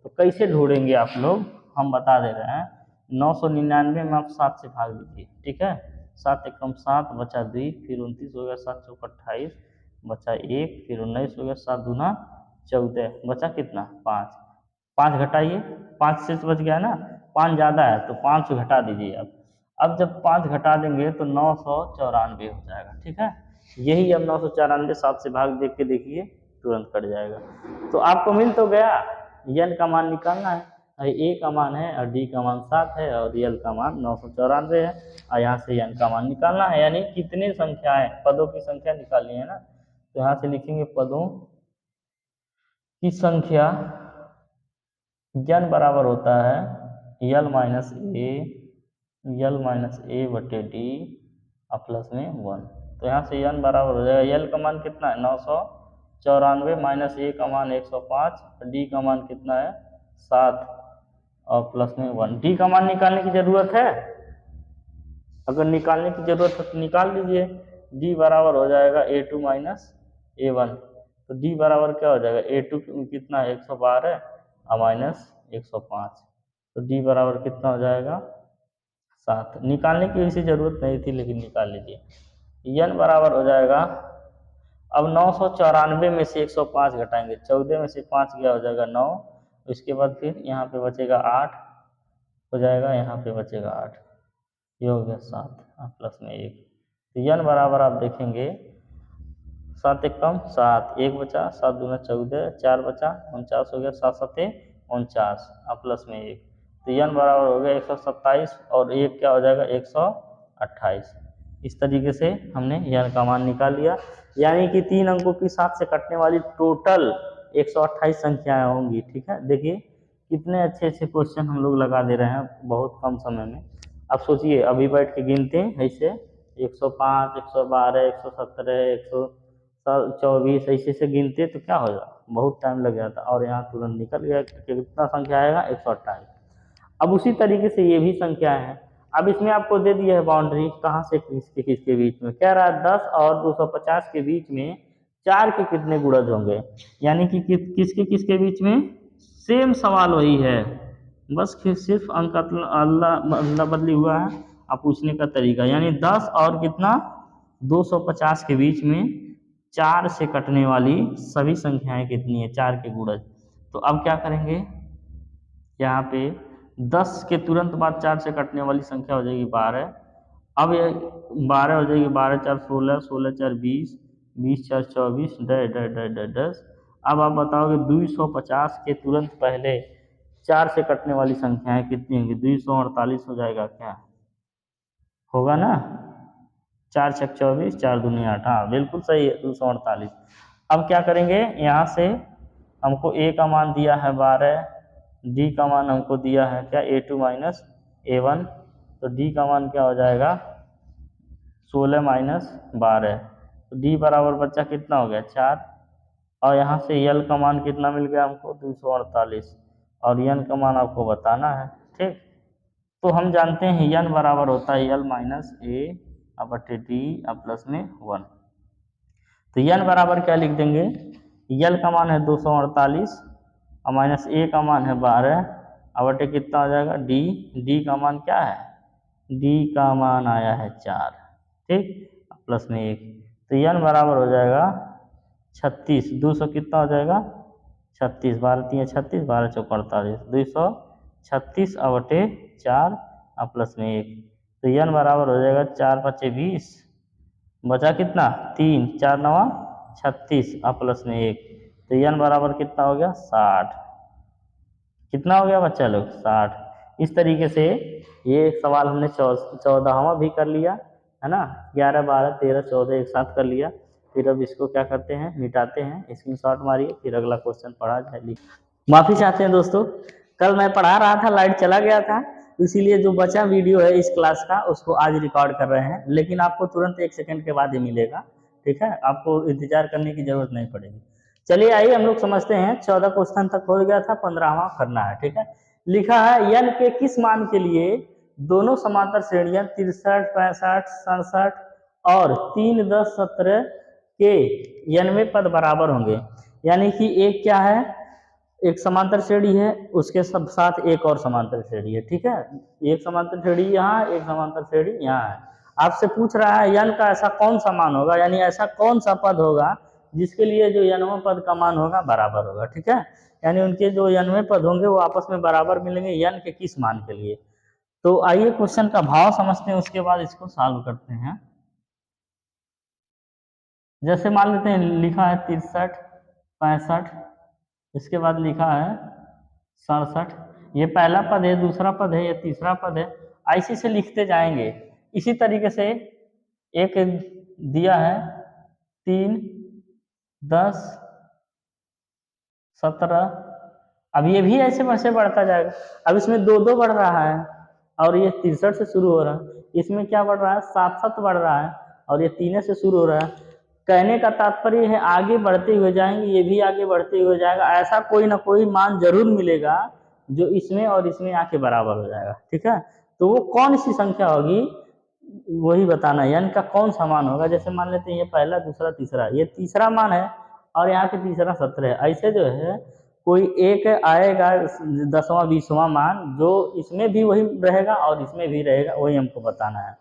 तो कैसे ढूंढेंगे आप लोग? हम बता दे रहे हैं। 999 में आप 7 से भाग दीजिए। ठीक है, 7 एकम 7 बचा 2, फिर 29 हो गया, 7 चौक 28 बचा 1, फिर 19 हो गया, 7 दूना 14 बचा कितना? 5। 5 घटाइए, 5 से बच गया ना, 5 ज़्यादा है तो 5 घटा दीजिए आप। अब जब 5 घटा देंगे तो 994 हो जाएगा। ठीक है, यही अब 994 7 से भाग देख के देखिए तुरंत कट जाएगा। तो आपको मिल तो गया, एन का मान निकालना है। ए का मान है और डी का मान 7 है और एल का मान 994 है, और यहाँ से एन का मान निकालना है। यानी कितने संख्याएं, पदों की संख्या निकालनी है ना। तो यहाँ से लिखेंगे पदों की संख्या एन बराबर होता है यल माइनस ए बटे डी प्लस में 1। तो यहाँ से एन बराबर हो जाएगा, यल का मान कितना है? 994 माइनस ए का मान 105, डी का मान कितना है? 7 और प्लस में 1। डी का मान निकालने की जरूरत है? अगर निकालने की जरूरत है तो निकाल लीजिए। डी बराबर हो जाएगा A2 माइनस A1। तो डी बराबर क्या हो जाएगा? A2 कितना है? 112 और माइनस 105, तो डी बराबर कितना हो जाएगा? 7। निकालने की वैसे जरूरत नहीं थी लेकिन निकाल लीजिए। एन बराबर हो जाएगा, अब 994 में से 105 घटाएंगे, 14 में से 5 गया हो जाएगा 9, उसके बाद फिर यहाँ पे बचेगा 8 हो जाएगा, यहाँ पे बचेगा 8, ये हो गया 7 प्लस में 1। तो एन बराबर आप देखेंगे 7 एकम 7, 1 बचा, 7 दूना 14, 4 बचा, 49 हो गया, 7 7 49 प्लस में 1। तो एन बराबर हो गया 127 और 1 क्या हो जाएगा? 128। इस तरीके से हमने एन का मान निकाल लिया। यानी कि 3 अंकों की 7 से कटने वाली टोटल 128 संख्याएं होंगी। ठीक है, देखिए कितने अच्छे अच्छे क्वेश्चन हम लोग लगा दे रहे हैं बहुत कम समय में। अब सोचिए, अभी बैठ के गिनते हैं ऐसे 105, 112, 117, 124 ऐसे से गिनते तो क्या होगा? बहुत टाइम लग जाता, और यहाँ तुरंत निकल गया। कितना संख्या आएगा? 128। अब उसी तरीके से ये भी संख्या है। अब इसमें आपको दे दिया है बाउंड्री, कहाँ से किसके किसके बीच में। कह रहा है 10 और 250 के बीच में 4 के कितने गुणज होंगे। यानी कि किसके किसके बीच में सेम सवाल वही है, बस सिर्फ अंक अल्लाह बदली हुआ है अब पूछने का तरीका। यानी 10 और कितना 250 के बीच में 4 से कटने वाली सभी संख्याएं कितनी है? 4 के गुणज। तो अब क्या करेंगे, यहाँ पे 10 के तुरंत बाद 4 से कटने वाली संख्या हो जाएगी 12। अब ये 12 हो जाएगी, 12 4 16, 16 4 20, 20 4 24, डै 10। अब आप बताओगे 250 के तुरंत पहले 4 से कटने वाली संख्याएं कितनी होंगी? 248 हो जाएगा क्या? होगा ना। 4 छक 24, 4 दूनी 8, हाँ बिल्कुल सही है 248। अब क्या करेंगे, यहाँ से हमको ए का मान दिया है 12, डी का मान हमको दिया है क्या? A2 minus A1। तो डी का मान क्या हो जाएगा? 16 माइनस 12। तो डी बराबर बच्चा कितना हो गया? 4। और यहाँ से यल का मान कितना मिल गया हमको? 248। और एन का मान आपको बताना है। ठीक, तो हम जानते हैं एन बराबर होता है यल माइनस ए बटे डी प्लस में 1। तो एन बराबर क्या लिख देंगे? यल का मान है 248 और माइनस ए का मान है 12 बटे कितना हो जाएगा? डी। डी का मान क्या है? डी का मान आया है 4। ठीक, प्लस में 1। तो एन बराबर हो जाएगा 36। 200 कितना हो जाएगा? 36, 12 3 36, 12 चौक 48, 236 बटे 4 प्लस में 1। तो एन बराबर हो जाएगा 4 5 20, बचा कितना? 3, 4 9 36 प्लस में 1। तो एन बराबर कितना हो गया? 60। कितना हो गया बच्चा लोग? 60। इस तरीके से ये सवाल हमने 14वां भी कर लिया। है ना। 11, 12, 13, 14 एक साथ कर लिया। फिर अब इसको क्या करते हैं, मिटाते हैं, स्क्रीनशॉट मारिए, फिर अगला क्वेश्चन पढ़ा जाए। माफ़ी चाहते हैं दोस्तों, कल मैं पढ़ा रहा था, लाइट चला गया था, इसीलिए जो बचा वीडियो है इस क्लास का उसको आज रिकॉर्ड कर रहे हैं, लेकिन आपको तुरंत 1 सेकंड के बाद ही मिलेगा, ठीक है, आपको इंतजार करने की जरूरत नहीं पड़ेगी। चलिए आइए हम लोग समझते हैं। 14 क्वेश्चन तक हो गया था, 15वां करना है, ठीक है। लिखा है n के किस मान के लिए दोनों समांतर श्रेणियां 63, 65, 67 और 3, 10, 17 के 91 पद बराबर होंगे। यानी कि एक क्या है, एक समांतर श्रेणी है, उसके सब साथ एक और समांतर श्रेणी है, ठीक है। एक समांतर श्रेणी यहाँ, एक समांतर श्रेणी यहाँ है। आपसे पूछ रहा है n का ऐसा कौन सा मान होगा, यानी ऐसा कौन सा पद होगा जिसके लिए जो nवें पद का मान होगा बराबर होगा, ठीक है। यानी उनके जो nवें पद होंगे वो आपस में बराबर मिलेंगे n के किस मान के लिए। तो आइए क्वेश्चन का भाव समझते हैं, उसके बाद इसको सॉल्व करते हैं। जैसे मान लेते हैं लिखा है 63, 65, इसके बाद लिखा है 67, ये पहला पद है, दूसरा पद है, ये तीसरा पद है, ऐसे से लिखते जाएंगे। इसी तरीके से एक दिया है 3, 10, 17, अब ये भी ऐसे वैसे बढ़ता जाएगा। अब इसमें 2, 2 बढ़ रहा है और ये 63 से शुरू हो रहा है, इसमें क्या बढ़ रहा है, 7, 7 बढ़ रहा है और ये 3 से शुरू हो रहा है। कहने का तात्पर्य है आगे बढ़ते हुए जाएंगे, ये भी आगे बढ़ते हुए जाएगा, ऐसा कोई ना कोई मान जरूर मिलेगा जो इसमें और इसमें आके बराबर हो जाएगा, ठीक है। तो वो कौन सी संख्या होगी वही बताना है, n का कौन सा मान होगा। जैसे मान लेते हैं ये पहला, दूसरा, तीसरा, ये तीसरा मान है और यहाँ पे तीसरा 17 है, ऐसे जो है कोई एक आएगा 10वां 20वां मान जो इसमें भी वही रहेगा और इसमें भी रहेगा, वही हमको बताना है,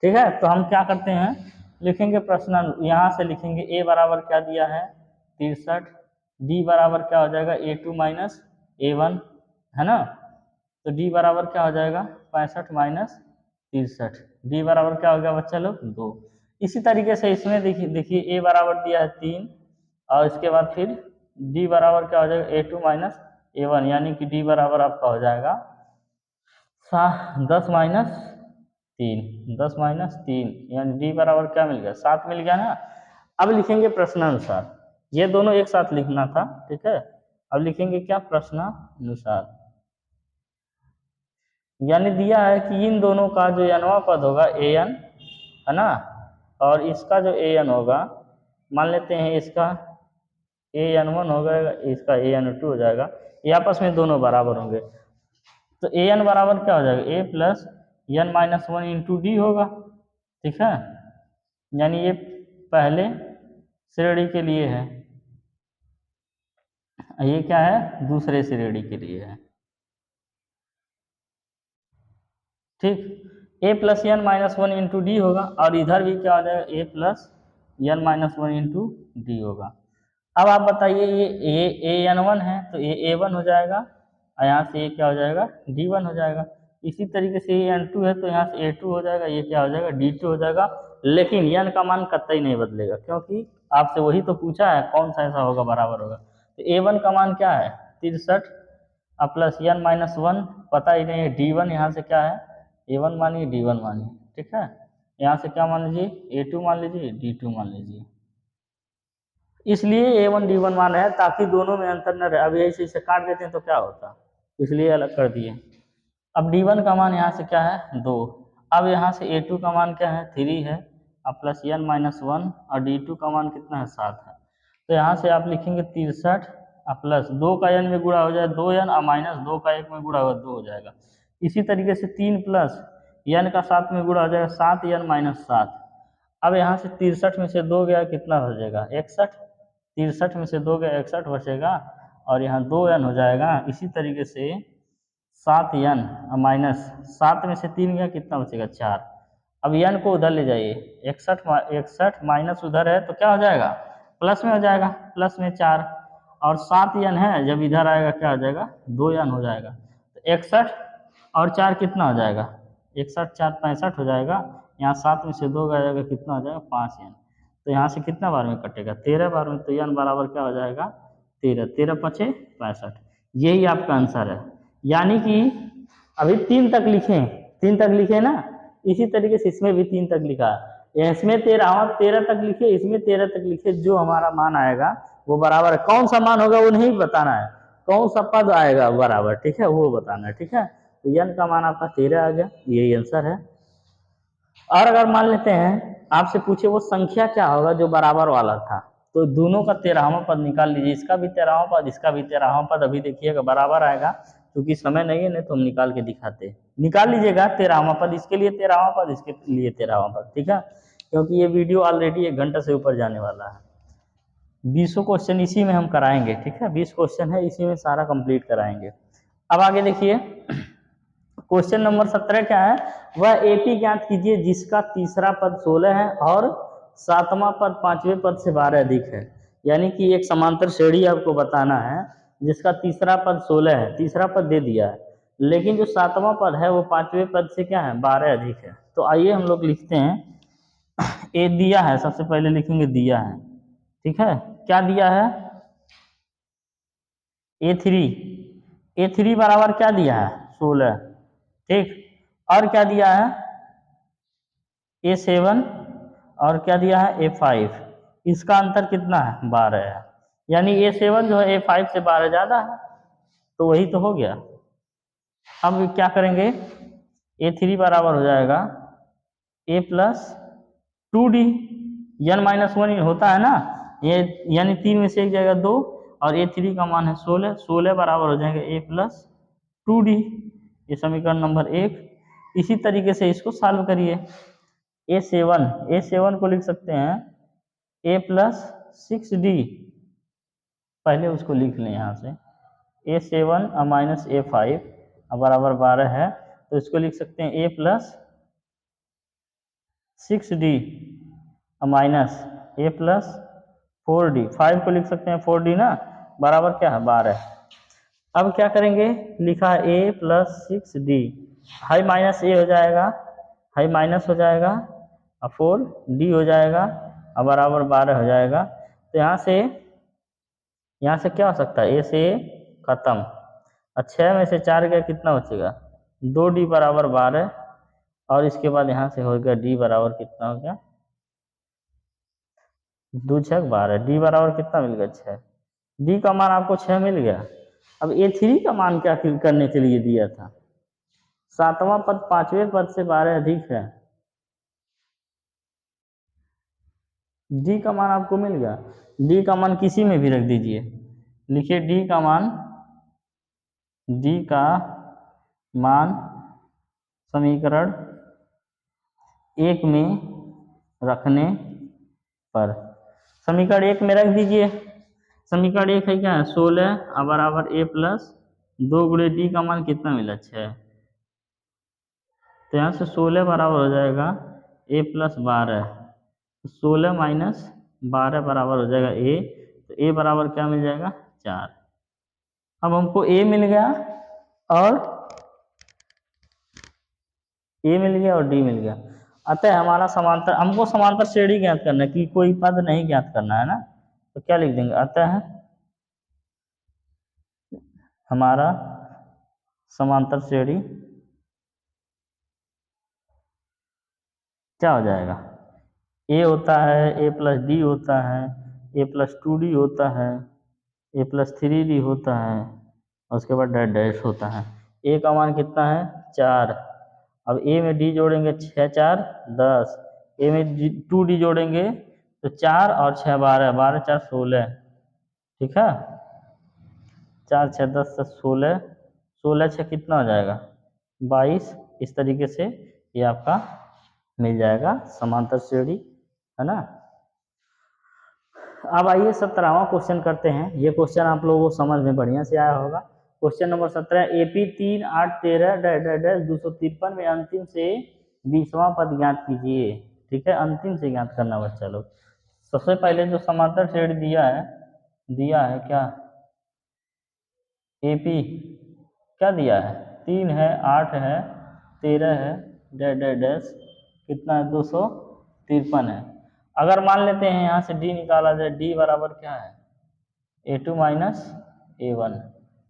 ठीक है। तो हम क्या करते हैं, लिखेंगे प्रश्न, यहाँ से लिखेंगे a बराबर क्या दिया है 63, d बराबर क्या हो जाएगा a2 माइनस a1, है ना। तो d बराबर क्या हो जाएगा 65 माइनस 63, d बराबर क्या हो गया बच्चा लोग 2। इसी तरीके से इसमें देखिए a बराबर दिया है 3 और इसके बाद फिर d बराबर क्या हो जाएगा a2 माइनस a1, यानी कि d बराबर आपका हो जाएगा 10 माइनस 3, 10 माइनस 3, यानी d बराबर क्या मिल गया 7 मिल गया ना। अब लिखेंगे प्रश्नानुसार, ये दोनों एक साथ लिखना था, ठीक है। अब लिखेंगे क्या, प्रश्नानुसार, यानी दिया है कि इन दोनों का जो nवां पद होगा an, है ना, और इसका जो an होगा, मान लेते हैं इसका an1 हो जाएगा, इसका an2 हो जाएगा, ये आपस में दोनों बराबर होंगे। तो an बराबर क्या हो जाएगा a plus n minus 1 into D होगा, ठीक है। यानी ये पहले श्रेणी के लिए है, ये क्या है दूसरे श्रेणी के लिए है, ठीक। a plus n minus 1 into D होगा और इधर भी क्या हो जाएगा a plus n minus 1 into D होगा। अब आप बताइए ये an1 है तो ये a1 हो जाएगा और यहाँ से ये क्या हो जाएगा d1 हो जाएगा। इसी तरीके से ये n2 है तो यहाँ से a2 हो जाएगा, ये क्या हो जाएगा d2 हो जाएगा। लेकिन n का मान कतई नहीं बदलेगा, क्योंकि आपसे वही तो पूछा है कौन सा ऐसा होगा बराबर होगा। तो a1 का मान क्या है 63 प्लस n माइनस 1 पता ही नहीं है, d1 यहाँ से क्या है a1 मानिए d1 मानिए, ठीक है। यहाँ से क्या मान लीजिए a2 मान लीजिए d2 मान लीजिए, इसलिए a1 d1 मान रहे हैं ताकि दोनों में अंतर न रहे। अब ऐसे इसे काट देते हैं तो क्या होता, इसलिए अलग कर दिए। अब d1 का मान यहाँ से क्या है 2, अब यहाँ से a2 का मान क्या है 3 है और प्लस n माइनस 1 और d2 का मान कितना है 7 है। तो यहाँ से आप लिखेंगे 63 प्लस 2 का n में गुणा हो जाए 2n और माइनस 2 का 1 में गुणा हो 2 हो जाएगा। इसी तरीके से 3 प्लस n का 7 में गुणा हो जाएगा 7n माइनस 7। अब यहाँ से 63 में से 2 गया कितना बचेगा 61, 63 में से 2 गया 61 बचेगा और यहाँ 2n हो जाएगा। इसी तरीके से 7n माइनस 7 में से 3 गया कितना बचेगा 4। अब n को उधर ले जाइए, 61 माइनस उधर है तो क्या हो जाएगा प्लस में हो जाएगा, प्लस में 4 और 7n है जब इधर आएगा क्या हो जाएगा 2n हो जाएगा। तो 61 और 4 कितना हो जाएगा 61 4 65 हो जाएगा। यहाँ 7 में से 2 जाएगा कितना हो जाएगा 5n। तो यहाँ से कितना बार में कटेगा 13 बार में, तो n बराबर क्या हो जाएगा 13, 13 5 65, यही आपका आंसर है। यानी कि अभी 3 तक लिखे ना, इसी तरीके से इसमें भी 3 तक लिखा है, इसमें 13 तक लिखे, इसमें 13 तक लिखे, जो हमारा मान आएगा वो बराबर है। कौन सा मान होगा वो नहीं बताना है, कौन सा पद आएगा बराबर, ठीक है, वो बताना है, ठीक है। तो n का मान आपका 13 आ गया, यही आंसर है। और अगर मान लेते हैं आपसे पूछे वो संख्या क्या होगा जो बराबर वाला था, तो दोनों का 13वां पद निकाल लीजिए, इसका भी 13वां पद, इसका भी 13वां पद। अभी देखिएगा बराबर आएगा, क्योंकि समय नहीं है, नहीं तो हम निकाल के दिखाते। निकाल लीजिएगा 13वां पद, इसके लिए 13वां पद, इसके लिए 13वां पद, ठीक है, क्योंकि ये वीडियो ऑलरेडी 1 घंटा से ऊपर जाने वाला है। 20 क्वेश्चन इसी में हम कराएंगे, ठीक है, 20 क्वेश्चन है, इसी में सारा कंप्लीट कराएंगे। अब आगे देखिए, क्वेश्चन नंबर 17 क्या है, वह एपी ज्ञात कीजिए जिसका तीसरा पद 16 है और 7वां पद 5वें पद से 12 अधिक है। यानी कि एक समांतर श्रेणी आपको बताना है जिसका तीसरा पद 16 है, तीसरा पद दे दिया है, लेकिन जो 7वां पद है वो 5वें पद से क्या है, 12 अधिक है। तो आइए हम लोग लिखते हैं, ए दिया है, सबसे पहले लिखेंगे दिया है, ठीक है, क्या दिया है, ए3 बराबर क्या दिया है, 16, ठीक, और क्या दिया है, A7, और क्या दिया है, A5, इसका अंतर कितना है, 12 है, यानी A7 जो है A5 से 12 ज्यादा है, तो वही तो हो गया। अब क्या करेंगे, A3 बराबर हो जाएगा A प्लस 2D, n-1 होता है ना, ये यानी 3 में से एक जाएगा 2, और A3 का मान है 16, 16 बराबर हो जाएगा A प्लस 2D, ये समीकरण नंबर 1। इसी तरीके से इसको सॉल्व करिए, A7 को लिख सकते हैं A प्लस 6D, पहले उसको लिख लें यहाँ से, A7 माइनस A5 बराबर 12 है, तो इसको लिख सकते हैं A plus 6D minus A plus 4D, 5 को लिख सकते हैं 4D ना, बराबर क्या है, 12। अब क्या करेंगे, लिखा है A plus 6D, high minus A हो जाएगा, हाई माइनस हो जाएगा, और 4D हो जाएगा, और बराबर 12 हो जाएगा। तो यहाँ से क्या हो सकता है, A से खत्म, और 6 में से 4 गया, कितना बचेगा, 2D बराबर 12, और इसके बाद यहाँ से हो गया D बराबर कितना हो गया, 2 6 12, D बराबर कितना मिल गया, 6, D का मान आपको 6 मिल गया। अब A3 का मान क्या करने के लिए दिया था, 7वां पद 5वें पद से 12 अधिक है, D का मान आपको मिल गया, D का मान किसी में भी रख दीजिए, लिखिए D का मान समीकरण 1 में रखने पर, समीकरण 1 में रख दीजिए, समीकरण 1 है क्या है, 16 बराबर A प्लस 2 गुणे D का मान कितना मिला, 6, तो यहाँ से 16 बराबर हो जाएगा A प्लस 12, 16 माइनस 12 बराबर हो जाएगा A, तो A बराबर क्या मिल जाएगा, 4। अब हमको A मिल गया और D मिल गया, अतः हमारा समांतर, हमको समांतर श्रेणी ज्ञात करना है, कि कोई पद नहीं ज्ञात करना है ना, तो क्या लिख देंगे, अतः हमारा समांतर श्रेणी क्या हो जाएगा, A होता है, A प्लस D होता है, A प्लस 2D होता है, A प्लस 3D होता है, और उसके बाद डैश डैश होता है। A का मान कितना है, 4, अब A में D जोड़ेंगे, 6 4 10, A में 2D जोड़ेंगे तो 4 और 6 12, 12 4 16, ठीक है, 4 6 10 16, 16 6 कितना हो जाएगा, 22। इस तरीके से ये आपका मिल जाएगा समांतर श्रेणी, है ना। अब आइए 17वां क्वेश्चन करते हैं, ये क्वेश्चन आप लोगों को समझ में बढ़िया से आया होगा। क्वेश्चन नंबर 17, AP 3 8 13 253 में अंतिम से 20वां पद ज्ञात कीजिए, ठीक है, अंतिम से ज्ञात करना बच्चा लोग। सबसे पहले जो समांतर श्रेणी दिया है क्या, AP क्या दिया है, 3 है, 8 है, 13 है, डैश कितना है, 253 है। अगर मान लेते हैं यहाँ से D निकाला जाए, D बराबर क्या है, A2 माइनस A1,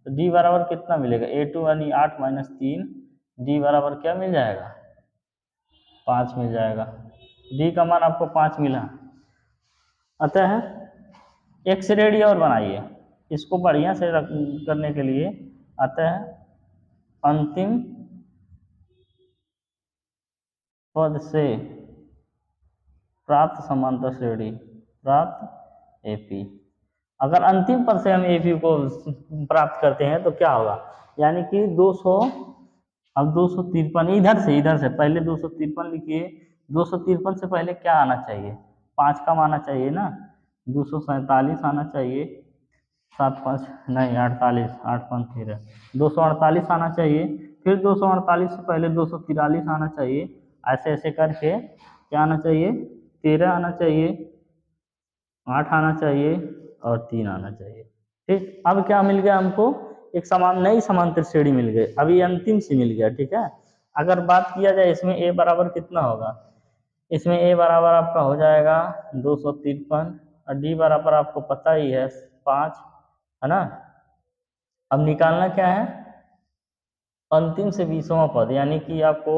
तो D बराबर कितना मिलेगा, A2 यानी 8 माइनस 3, D बराबर क्या मिल जाएगा, 5 मिल जाएगा। डी का मान आपको 5 मिला। अतः एक श्रेणी और बनाइए इसको बढ़िया से करने के लिए। अतः अंतिम पद से प्राप्त समांतर श्रेणी प्राप्त एपी। अगर अंतिम पद से हम एपी को प्राप्त करते हैं तो क्या होगा, यानी कि 200, अब 253 इधर से पहले 253 लिखिए। 253 से पहले क्या आना चाहिए, 5 कम आना चाहिए ना, 247 आना चाहिए, 7 5 नहीं 48, 8 5 13, 248 आना चाहिए। फिर 248 से पहले 243 आना चाहिए। ऐसे ऐसे करके क्या आना चाहिए, 13 आना चाहिए, 8 आना चाहिए और 3 आना चाहिए। ठीक, अब क्या मिल गया हमको, एक नई समांतर श्रेणी मिल गई। अभी अंतिम से मिल गया। ठीक है, अगर बात किया जाए इसमें a बराबर कितना होगा, इसमें a बराबर आपका हो जाएगा 253 और d बराबर आपको पता ही है 5, है ना। अब निकालना क्या है, अंतिम से 20वां पद, यानी कि आपको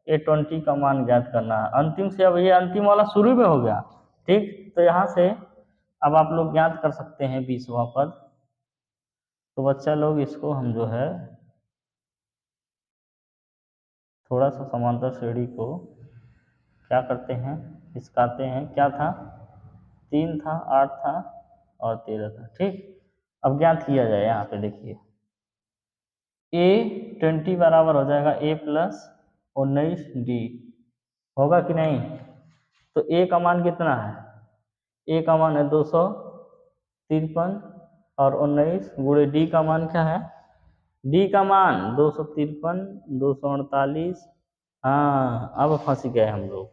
A20 का मान ज्ञात करना है अंतिम से। अब ये अंतिम वाला शुरू में हो गया। ठीक, तो यहाँ से अब आप लोग ज्ञात कर सकते हैं 20वां पद। तो बच्चा लोग इसको हम जो है थोड़ा सा समांतर श्रेणी को क्या करते हैं, इसकाते हैं। क्या था, 3 था, 8 था और 13 था। ठीक, अब ज्ञात किया जाए। यहाँ पे देखिए A20 बराबर हो जाएगा A प्लस 19D, होगा कि नहीं। तो A का मान कितना है, A का मान है 253 और 19 गुणे D का मान क्या है, D का मान 253 248। हाँ, अब फंस गए हम लोग,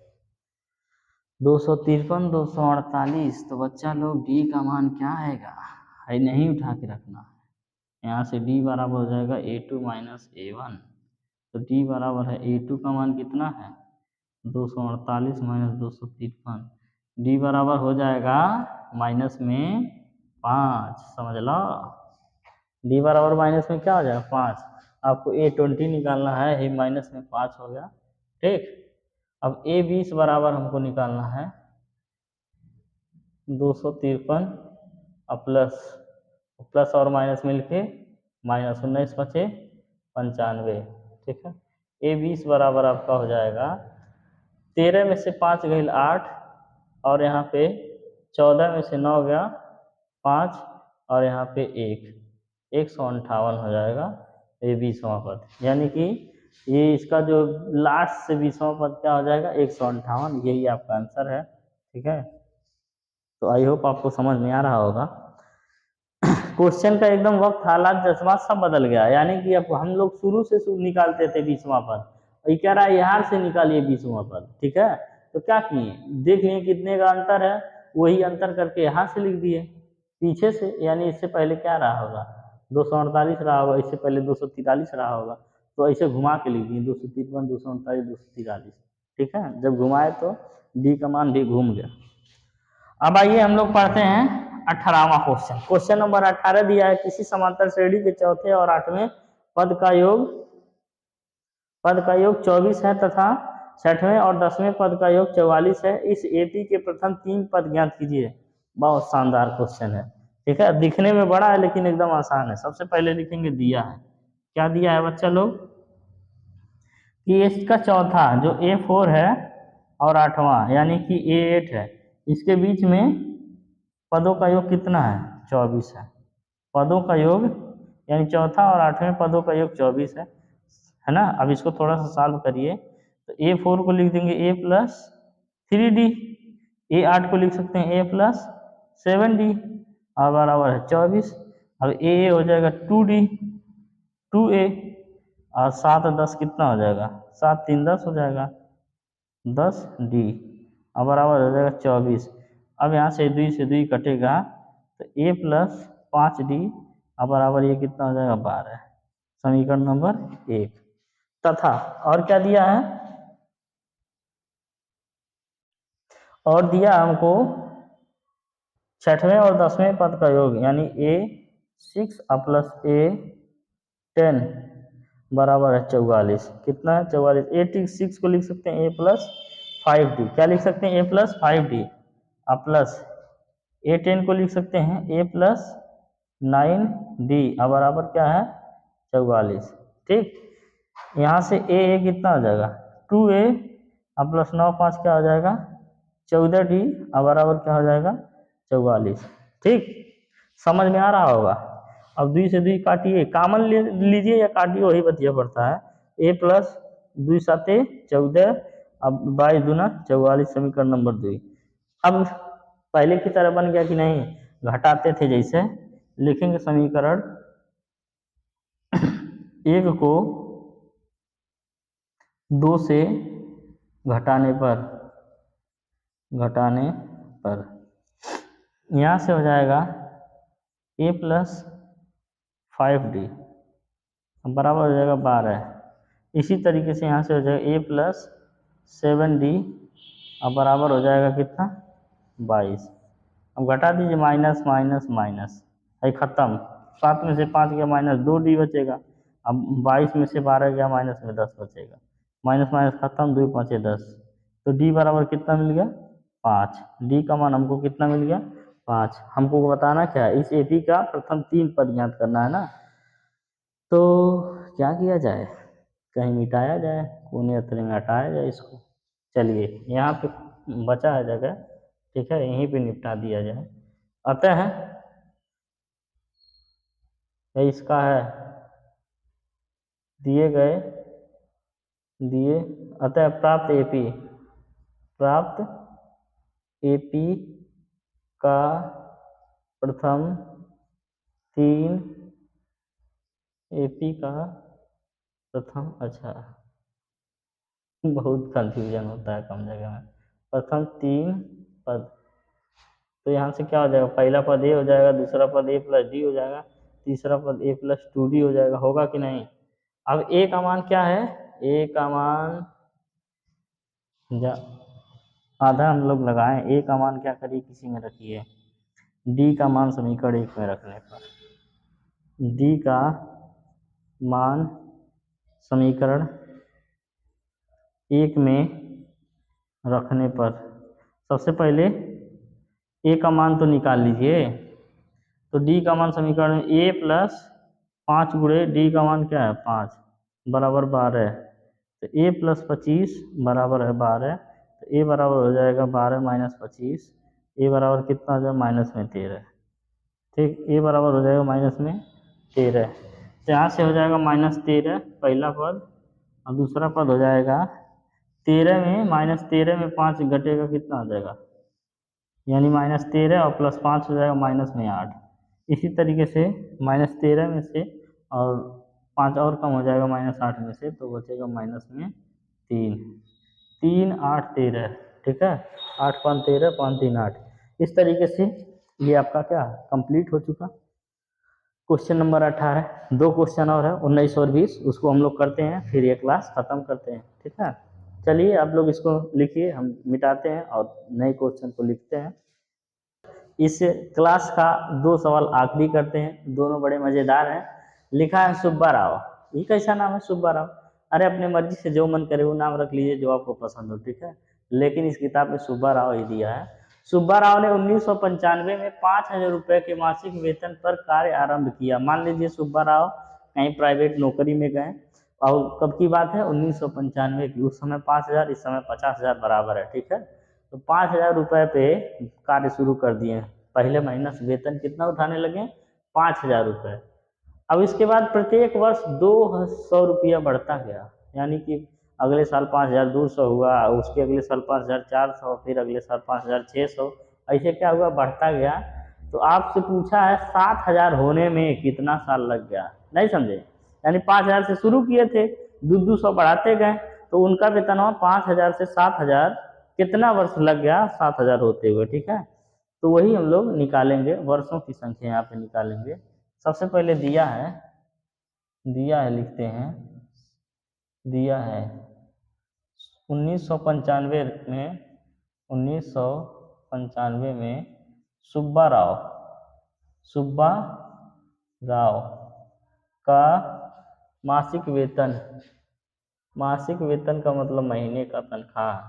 253 248। तो बच्चा लोग D का मान क्या आएगा, है नहीं उठा के रखना। यहाँ से D बराबर हो जाएगा A2 माइनस A1। तो D बराबर है A2 का मान कितना है 248 माइनस 253। D बराबर हो जाएगा माइनस में 5, समझ लो। D बराबर माइनस में क्या हो जाएगा 5। आपको A20 निकालना है, ये माइनस में 5 हो गया। ठीक, अब A20 बराबर हमको निकालना है 253 प्लस और माइनस मिलके माइनस 19 बचे 95। ठीक है, A20 बराबर आपका हो जाएगा 13 में से 5 गई 8 और यहाँ पे 14 में से 9 गया 5 और यहाँ पे 158 हो जाएगा ये 20वां पद। यानी कि ये इसका जो लास्ट से 20वां पद क्या हो जाएगा 158, यही आपका आंसर है। ठीक है, तो आई होप आपको समझ में आ रहा होगा। क्वेश्चन का एकदम वक्त हालात जज्बात सब बदल गया। यानी कि अब हम लोग शुरू से निकालते थे 20वां पद, ये कह रहा है यहाँ से निकालिए 20वां पद। ठीक है, तो क्या किए, देख लिए कितने का अंतर है, वही अंतर करके यहाँ से लिख दिए पीछे से। यानी इससे पहले क्या रहा होगा 248 रहा होगा, इससे पहले 243 रहा होगा, तो ऐसे घुमा के लिख दिए 253 249 243। ठीक है, जब घुमाए तो डी का मान भी घूम गया। अब आइए हम लोग पढ़ते हैं 18वां क्वेश्चन। क्वेश्चन नंबर 18 दिया है, किसी समांतर श्रेणी के चौथे और 8वें पद का योग 24 है तथा 6वें और 10वें पद का योग 44 है। इस एपी के प्रथम 3 पद ज्ञात कीजिए। बहुत शानदार क्वेश्चन है। ठीक है, दिखने में बड़ा है लेकिन एकदम आसान है। सबसे पहले लिखेंगे दिया है, क्या दिया है बच्चा लोग, कि इसका चौथा जो A4 है और 8वां यानी कि A8 है, इसके बीच में पदों का योग कितना है 24 है। पदों का योग यानी चौथा और 8वें पदों का योग 24 है ना। अब इसको थोड़ा सा सॉल्व करिए, तो A4 को लिख देंगे A प्लस 3D, A8 को लिख सकते हैं A प्लस 7D और बराबर है 24। अब A हो जाएगा 2D 2A और 7 10 कितना हो जाएगा 7 3 10 हो जाएगा 10D और बराबर हो जाएगा 24। अब यहाँ से 2 से 2 कटेगा तो A प्लस 5D और बराबर ये कितना हो जाएगा 12। समीकरण नंबर 1। तथा और क्या दिया है, और दिया हमको 6वें और 10वें पद का योग यानी A6 प्लस A10 बराबर है 44। कितना है 44। 86 को लिख सकते हैं a+5d। क्या लिख सकते हैं a+5d। अब प्लस a10 को लिख सकते हैं a+9d। अब बराबर क्या है 44। ठीक, यहाँ से a कितना हो जाएगा 2a। अब प्लस 9 5 क्या हो जाएगा 14d। अब बराबर क्या हो जाएगा 44। ठीक, समझ में आ रहा होगा। अब 2 से 2 काटिए, कॉमन लीजिए या काटिए, वही बतिया पड़ता है। a+2 7 14। अब 22 दूना 44, समीकरण नंबर 2। अब पहले की तरह बन गया कि नहीं, घटाते थे जैसे, लिखेंगे समीकरण 1 को 2 से घटाने पर यहाँ से हो जाएगा a+5d बराबर हो जाएगा 12। इसी तरीके से यहाँ से हो जाएगा a+7d। अब बराबर हो जाएगा कितना 22। अब घटा दीजिए, माइनस माइनस माइनस है खत्म। 7 में से 5 गया माइनस 2d बचेगा। अब 22 में से 12 गया माइनस में 10 बचेगा। माइनस माइनस खत्म, 2 5 10। तो d बराबर कितना मिल गया 5। d का मान हमको कितना मिल गया 5। हमको बताना क्या है, इस एपी का प्रथम 3 पद ज्ञात करना है ना। तो क्या किया जाए, कहीं मिटाया जाए, कोने अतरे में हटाया जाए इसको। चलिए यहाँ पे बचा है जगह, ठीक है, यहीं पे निपटा दिया जाए। अतः ये इसका है दिए अतः प्राप्त एपी का प्रथम 3 एपी का प्रथम, अच्छा बहुत कंफ्यूजन होता है कम जगह में। प्रथम 3 पद, तो यहाँ से क्या हो जाएगा, पहला पद ए हो जाएगा, दूसरा पद a+d हो जाएगा, तीसरा पद a+2d हो जाएगा। होगा कि नहीं। अब a का मान क्या है, a का मान आधा हम लोग लगाएं। a का मान क्या करिए, किसी में रखिए। d का मान समीकरण 1 में रखने पर, d का मान समीकरण 1 में रखने पर सबसे पहले a का मान तो निकाल लीजिए। तो d का मान समीकरण में a+5 गुणे d का मान क्या है 5 बराबर 12। तो a+25 बराबर है 12। तो a बराबर हो जाएगा 12 माइनस 25। a बराबर कितना हो जाएगा माइनस में 13। ठीक, a बराबर हो जाएगा माइनस में 13। तो यहाँ से हो जाएगा -13 पहला पद, और दूसरा पद हो जाएगा 13 में -13 में 5 घटेगा, कितना हो जाएगा, यानी -13 और +5 हो जाएगा माइनस में 8। इसी तरीके से -13 में से और 5 और कम हो जाएगा -8 में से, तो बचेगा माइनस में 3। 3 8 13, ठीक है, 8 5 13, 5 3 8। इस तरीके से ये आपका क्या कंप्लीट हो चुका। क्वेश्चन नंबर 18, 2 क्वेश्चन और है 19 और 20, उसको हम लोग करते हैं, फिर ये क्लास खत्म करते हैं। ठीक है, चलिए आप लोग इसको लिखिए, हम मिटाते हैं और नए क्वेश्चन को लिखते हैं। इस क्लास का 2 सवाल आखिरी करते हैं, दोनों बड़े मज़ेदार हैं। लिखा है सुब्बा राव। ये कैसा नाम है सुब्बा राव। अरे अपने मर्जी से जो मन करे वो नाम रख लीजिए, जो आपको पसंद हो, ठीक है, लेकिन इस किताब में सुब्बा राव ही दिया है। सुब्बा राव ने 1995 में 5,000 रुपये के मासिक वेतन पर कार्य आरंभ किया। मान लीजिए सुब्बा राव कहीं प्राइवेट नौकरी में गए, और कब की बात है 1995 की। उस समय 5,000, इस समय 50,000 बराबर है, ठीक है। तो 5,000 रुपये पे कार्य शुरू कर दिए। पहले महीना से वेतन कितना उठाने लगे 5,000 रुपये। अब इसके बाद प्रत्येक वर्ष 200 रुपया बढ़ता गया, यानी कि अगले साल 5,200 हुआ, उसके अगले साल 5,400, फिर अगले साल 5,600, ऐसे क्या हुआ बढ़ता गया। तो आपसे पूछा है 7,000 होने में कितना साल लग गया, नहीं समझे। यानी 5,000 से शुरू किए थे, 200 बढ़ाते गए, तो उनका वेतन हुआ 5,000 से 7,000, कितना वर्ष लग गया 7,000 होते हुए, ठीक है। तो वही हम लोग निकालेंगे, वर्षों की संख्या यहाँ पे निकालेंगे। सबसे पहले दिया है लिखते हैं, दिया है 1995 में सुब्बा राव का मासिक वेतन, मासिक वेतन का मतलब महीने का तनख्वाह,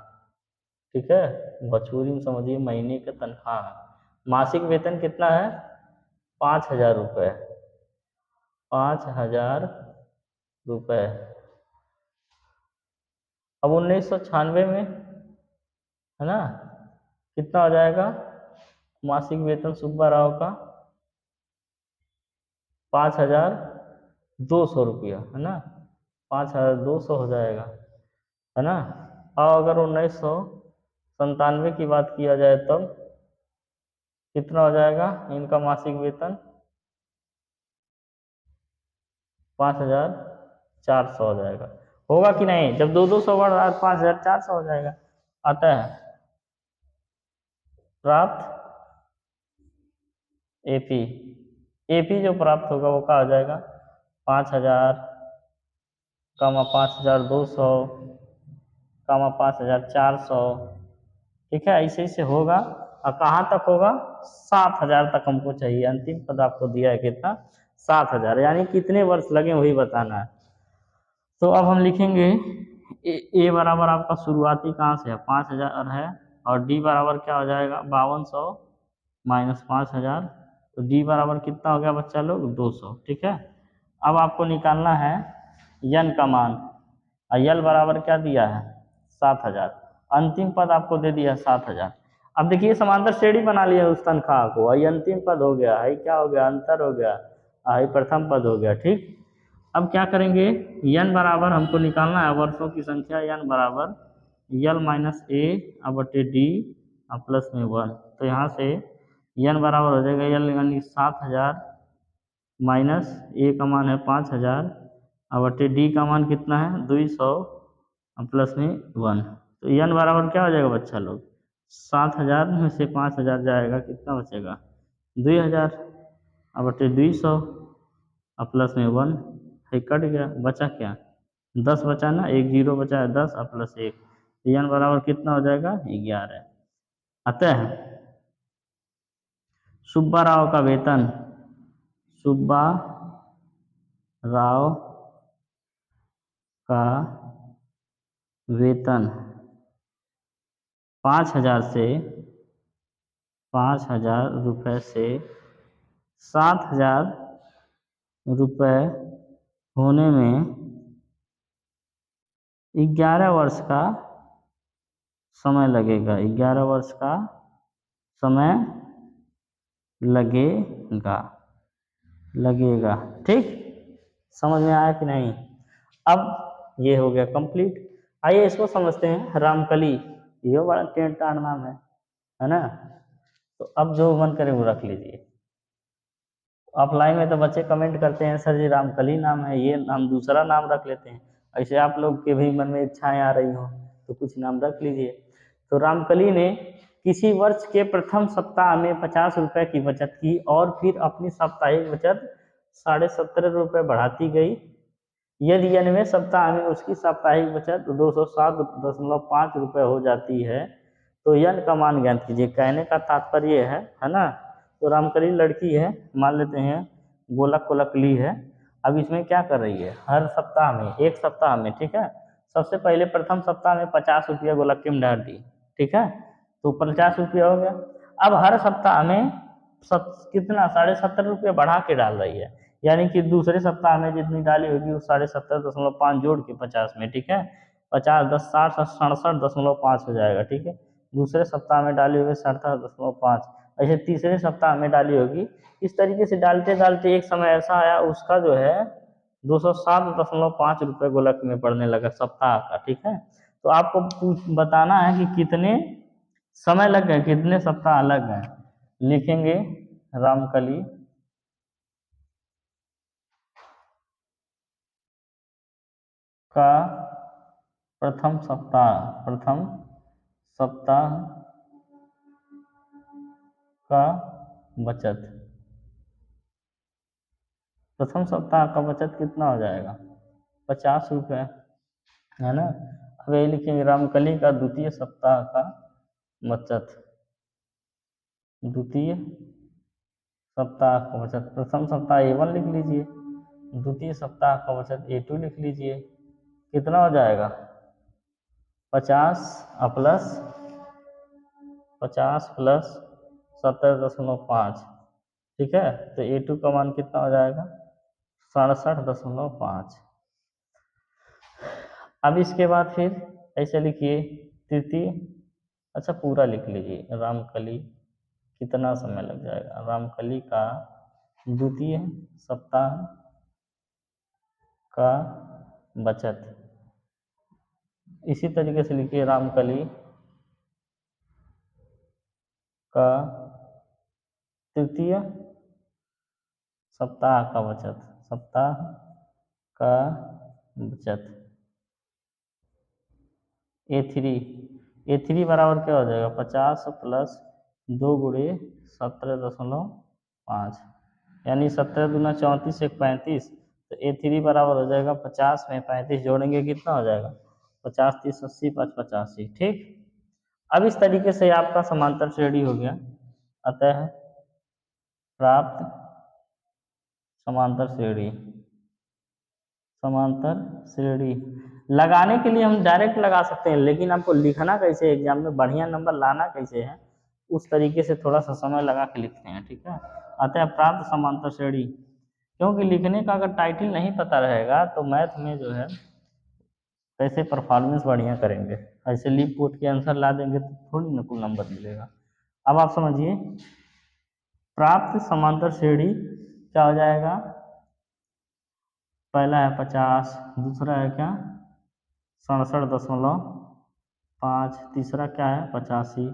ठीक है, बछूरी में समझिए महीने का तनख्वाह। मासिक वेतन कितना है? 5,000 रुपये, 5,000 रुपये। अब 1996 में, है ना, कितना हो जाएगा मासिक वेतन सुब्बा राव का? 5,200 रुपया, है ना, 5,200 हो जाएगा, है ना। और अगर 1997 की बात किया जाए तब कितना हो जाएगा इनका मासिक वेतन? 5,400 हो जाएगा। होगा कि नहीं? जब 200 बढ़ रहा है 5,400 हो जाएगा। आता है प्राप्त एपी, एपी जो प्राप्त होगा वो क्या हो जाएगा? 5,000 कामा 5,200 कामा 5,400, ठीक है, ऐसे ऐसे होगा। और कहाँ तक होगा? 7,000 तक हमको चाहिए। अंतिम पद आपको दिया है कितना? 7,000, यानी कितने वर्ष लगे वही बताना है। तो अब हम लिखेंगे ए बराबर आपका शुरुआती कहाँ से है? 5,000 है, और डी बराबर क्या हो जाएगा? 5200 माइनस 5,000, तो डी बराबर कितना हो गया बच्चा लोग? 200, ठीक है। अब आपको निकालना है यन का मान, और यल बराबर क्या दिया है? 7,000। अंतिम पद आपको दे दिया 7,000। अब देखिए समांतर श्रेणी बना लिया उस तनख्वाह को, आई अंतिम पद हो गया, आई क्या हो गया? अंतर हो गया, आई प्रथम पद हो गया, ठीक। अब क्या करेंगे? यन बराबर हमको निकालना है वर्षों की संख्या, यन बराबर यल माइनस ए अब बटे डी प्लस में 1। तो यहाँ से यन बराबर हो जाएगा यल यानी 7,000 माइनस ए का मान है 5,000 अब बटे डी का मान कितना है? 200 प्लस में 1। तो यन बराबर क्या हो जाएगा बच्चा लोग? 7,000 में से 5,000 जाएगा, कितना बचेगा? 2,000 अब बटे 200 प्लस में 1 है, कट गया, बचा क्या? 10 बचा ना, एक जीरो बचा है, 10 और प्लस 1, यन बराबर कितना हो जाएगा? 11। अतः सुब्बा राव का वेतन, सुब्बा राव का वेतन 5,000 रुपये से 7,000 रुपये होने में 11 वर्ष का समय लगेगा, 11 वर्ष का समय लगेगा, ठीक। समझ में आया कि नहीं? अब ये हो गया कंप्लीट। आइए इसको समझते हैं, रामकली, ये बड़ा टेढ़ टाढ़ नाम है ना। तो अब जो मन करे वो रख लीजिए। ऑफलाइन में तो बच्चे कमेंट करते हैं सर जी रामकली नाम है, ये हम दूसरा नाम रख लेते हैं। ऐसे आप लोग के भी मन में इच्छाएं आ रही हो तो कुछ नाम रख लीजिए। तो रामकली ने किसी वर्ष के प्रथम सप्ताह में 50 रुपये की बचत की और फिर अपनी साप्ताहिक बचत 17.5 रुपये बढ़ाती गई। यदि 90वें सप्ताह में उसकी साप्ताहिक बचत 207.5 रुपये हो जाती है तो यन का मान ज्ञात कीजिए। कहने का तात्पर्य है ना। तो रामकली लड़की है, मान लेते हैं गोलक कोलक ली है। अब इसमें क्या कर रही है? हर सप्ताह में, एक सप्ताह में, ठीक है, सबसे पहले प्रथम सप्ताह में 50 रुपया गोलक में डाल दी, ठीक है, तो 50 रुपया हो गया। अब हर सप्ताह में कितना 17.5 रुपया बढ़ा के डाल रही है, यानी कि दूसरे सप्ताह में जितनी डाली होगी वो 17.5 जोड़ के 50 में, ठीक है, 50 10 60 67.5 हो जाएगा, ठीक है। दूसरे सप्ताह में डाली होगी 67.5, ऐसे तीसरे सप्ताह में डाली होगी। इस तरीके से डालते डालते एक समय ऐसा आया उसका जो है 207.5 रुपये गोलक में पड़ने लगा सप्ताह का, ठीक है। तो आपको बताना है कि कितने समय लग गए, कितने सप्ताह लग गए। लिखेंगे रामकली का प्रथम सप्ताह का बचत, प्रथम सप्ताह का बचत कितना हो जाएगा? 50 रुपये, है ना। अब ये लिखेंगे रामकली का द्वितीय सप्ताह का बचत, द्वितीय सप्ताह का बचत, प्रथम सप्ताह A1 लिख लीजिए, द्वितीय सप्ताह का बचत A2 लिख लीजिए। कितना हो जाएगा 50 प्लस 17.5, ठीक है। तो A2 का मान कितना हो जाएगा 67.5। अब इसके बाद फिर ऐसे लिखिए तृतीय, अच्छा पूरा लिख लीजिए। रामकली कितना समय लग जाएगा, रामकली का द्वितीय सप्ताह का बचत। इसी तरीके से लिखिए रामकली का तृतीय सप्ताह का बचत, सप्ताह का बचत। A3 बराबर क्या हो जाएगा 50 प्लस 2 गुणे 17.5, यानी 17 दूना 34 एक 35। तो A3 बराबर हो जाएगा 50 में 35 जोड़ेंगे कितना हो जाएगा 50 30 80 5 85, ठीक। अब इस तरीके से आपका समांतर श्रेणी हो गया। अतः प्राप्त समांतर श्रेणी, समांतर श्रेणी लगाने के लिए हम डायरेक्ट लगा सकते हैं, लेकिन आपको लिखना कैसे एग्जाम में बढ़िया नंबर लाना कैसे है उस तरीके से थोड़ा सा समय लगा के लिखते हैं, ठीक है। अतः प्राप्त समांतर श्रेणी, क्योंकि लिखने का अगर टाइटल नहीं पता रहेगा तो मैथ में जो है कैसे परफॉर्मेंस बढ़िया करेंगे। ऐसे लिप पोत के आंसर ला देंगे तो थोड़ी ना कोई नंबर मिलेगा। अब आप समझिए प्राप्त समांतर श्रेणी क्या हो जाएगा, पहला है 50, दूसरा है क्या 67.5, तीसरा क्या है 85,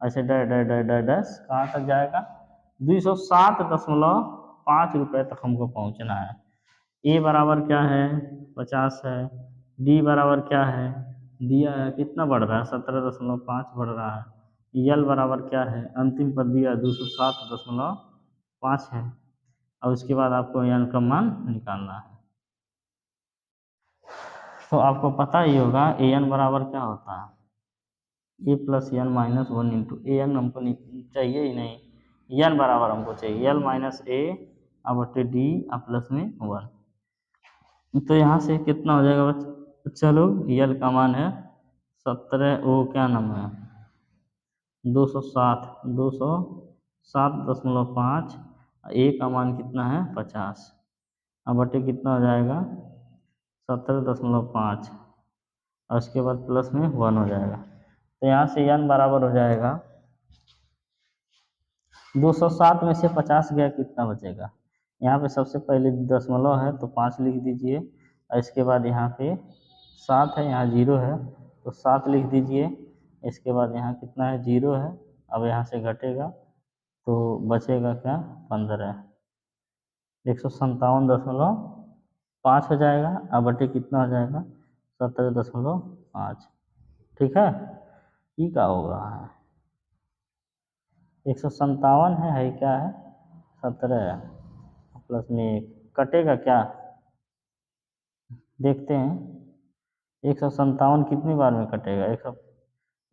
ऐसे डैश कहाँ तक जाएगा 207.5 रुपये तक हमको पहुँचना है। ए बराबर क्या है 50 है, डी बराबर क्या है दिया है कितना बढ़ रहा है 17.5 बढ़ रहा है, यल बराबर क्या है अंतिम पद दिया 207.5 है। और उसके बाद आपको एन का मान निकालना है। तो आपको पता ही होगा ए एन बराबर क्या होता है ए plus N minus 1 into A N हमको चाहिए ही नहीं, एन बराबर हमको चाहिए एल माइनस ए बटे डी प्लस में 1। तो यहाँ से कितना हो जाएगा बच्चा लोग, यल का मान है 17, वो क्या नाम है 207.5, ए का मान कितना है 50, बटे कितना हो जाएगा 17.5 और उसके बाद प्लस में 1 हो जाएगा। तो यहाँ से n बराबर हो जाएगा 207 में से 50 गया कितना बचेगा, यहाँ पे सबसे पहले दशमलव है तो 5 लिख दीजिए और इसके बाद यहाँ पे 7 है, यहाँ 0 है तो 7 लिख दीजिए। इसके बाद यहाँ कितना है 0 है, अब यहाँ से घटेगा तो बचेगा क्या 15, 157.5 हो जाएगा अब बटे कितना हो जाएगा 17.5, ठीक है। ई क्या हो रहा है 157 है क्या है 17 प्लस में 1 कटेगा क्या देखते हैं, 157 कितनी बार में कटेगा 100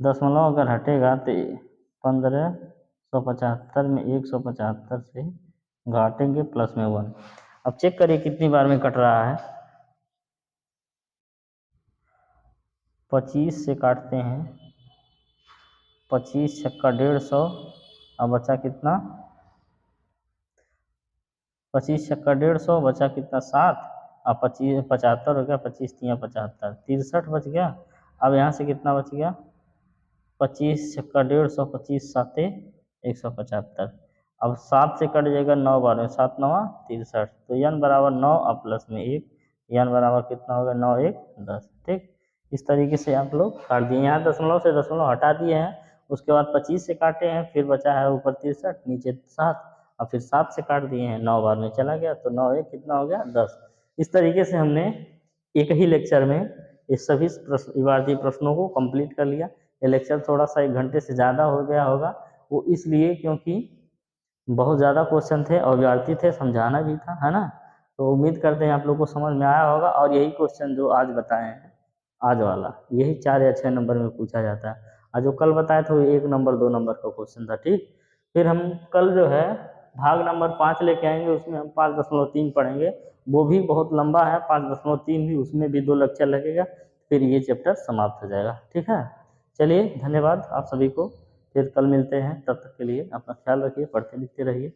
दशमलव अगर हटेगा तो 1575 में 175 से घाटेंगे प्लस में 1। अब चेक करिए कितनी बार में कट रहा है, 25 से काटते हैं, 25 छक्का 150, अब बचा कितना 25 छक्का 150 बचा कितना 7, अब 25 75 हो गया, 25 तिया 75 63 बच गया। अब यहाँ से कितना बच गया 25 छक्का 150, 25 साते 175, अब 7 से कट जाएगा 9 बार में 7 9 63, तो n बराबर 9 अब प्लस में 1, n बराबर कितना होगा 9 1 10, ठीक। इस तरीके से आप लोग काट दिए, यहाँ दशमलव से दशमलव हटा दिए हैं, उसके बाद 25 से काटे हैं, फिर बचा है ऊपर 63 नीचे 7 और फिर 7 से काट दिए हैं, 9 बार में चला गया तो 9 1 कितना हो गया 10। इस तरीके से हमने एक ही लेक्चर में इस सभी इबारती प्रश्नों को कंप्लीट कर लिया। ये लेक्चर थोड़ा सा 1 घंटे से ज़्यादा हो गया होगा, वो इसलिए क्योंकि बहुत ज़्यादा क्वेश्चन थे और विद्यार्थी थे, समझाना भी था, है ना। तो उम्मीद करते हैं आप लोग को समझ में आया होगा। और यही क्वेश्चन जो आज बताए हैं, आज वाला यही 4 या 6 नंबर में पूछा जाता है, और जो कल बताया था वो 1 नंबर 2 नंबर का क्वेश्चन था, ठीक। फिर हम कल जो है भाग नंबर 5 लेके आएंगे, उसमें हम 5.3 पढ़ेंगे वो भी बहुत लंबा है, 5.3 भी, उसमें भी 2 लेक्चर लगेगा, फिर ये चैप्टर समाप्त हो जाएगा। ठीक है, चलिए धन्यवाद आप सभी को, फिर कल मिलते हैं, तब तक के लिए अपना ख्याल रखिए, पढ़ते लिखते रहिए।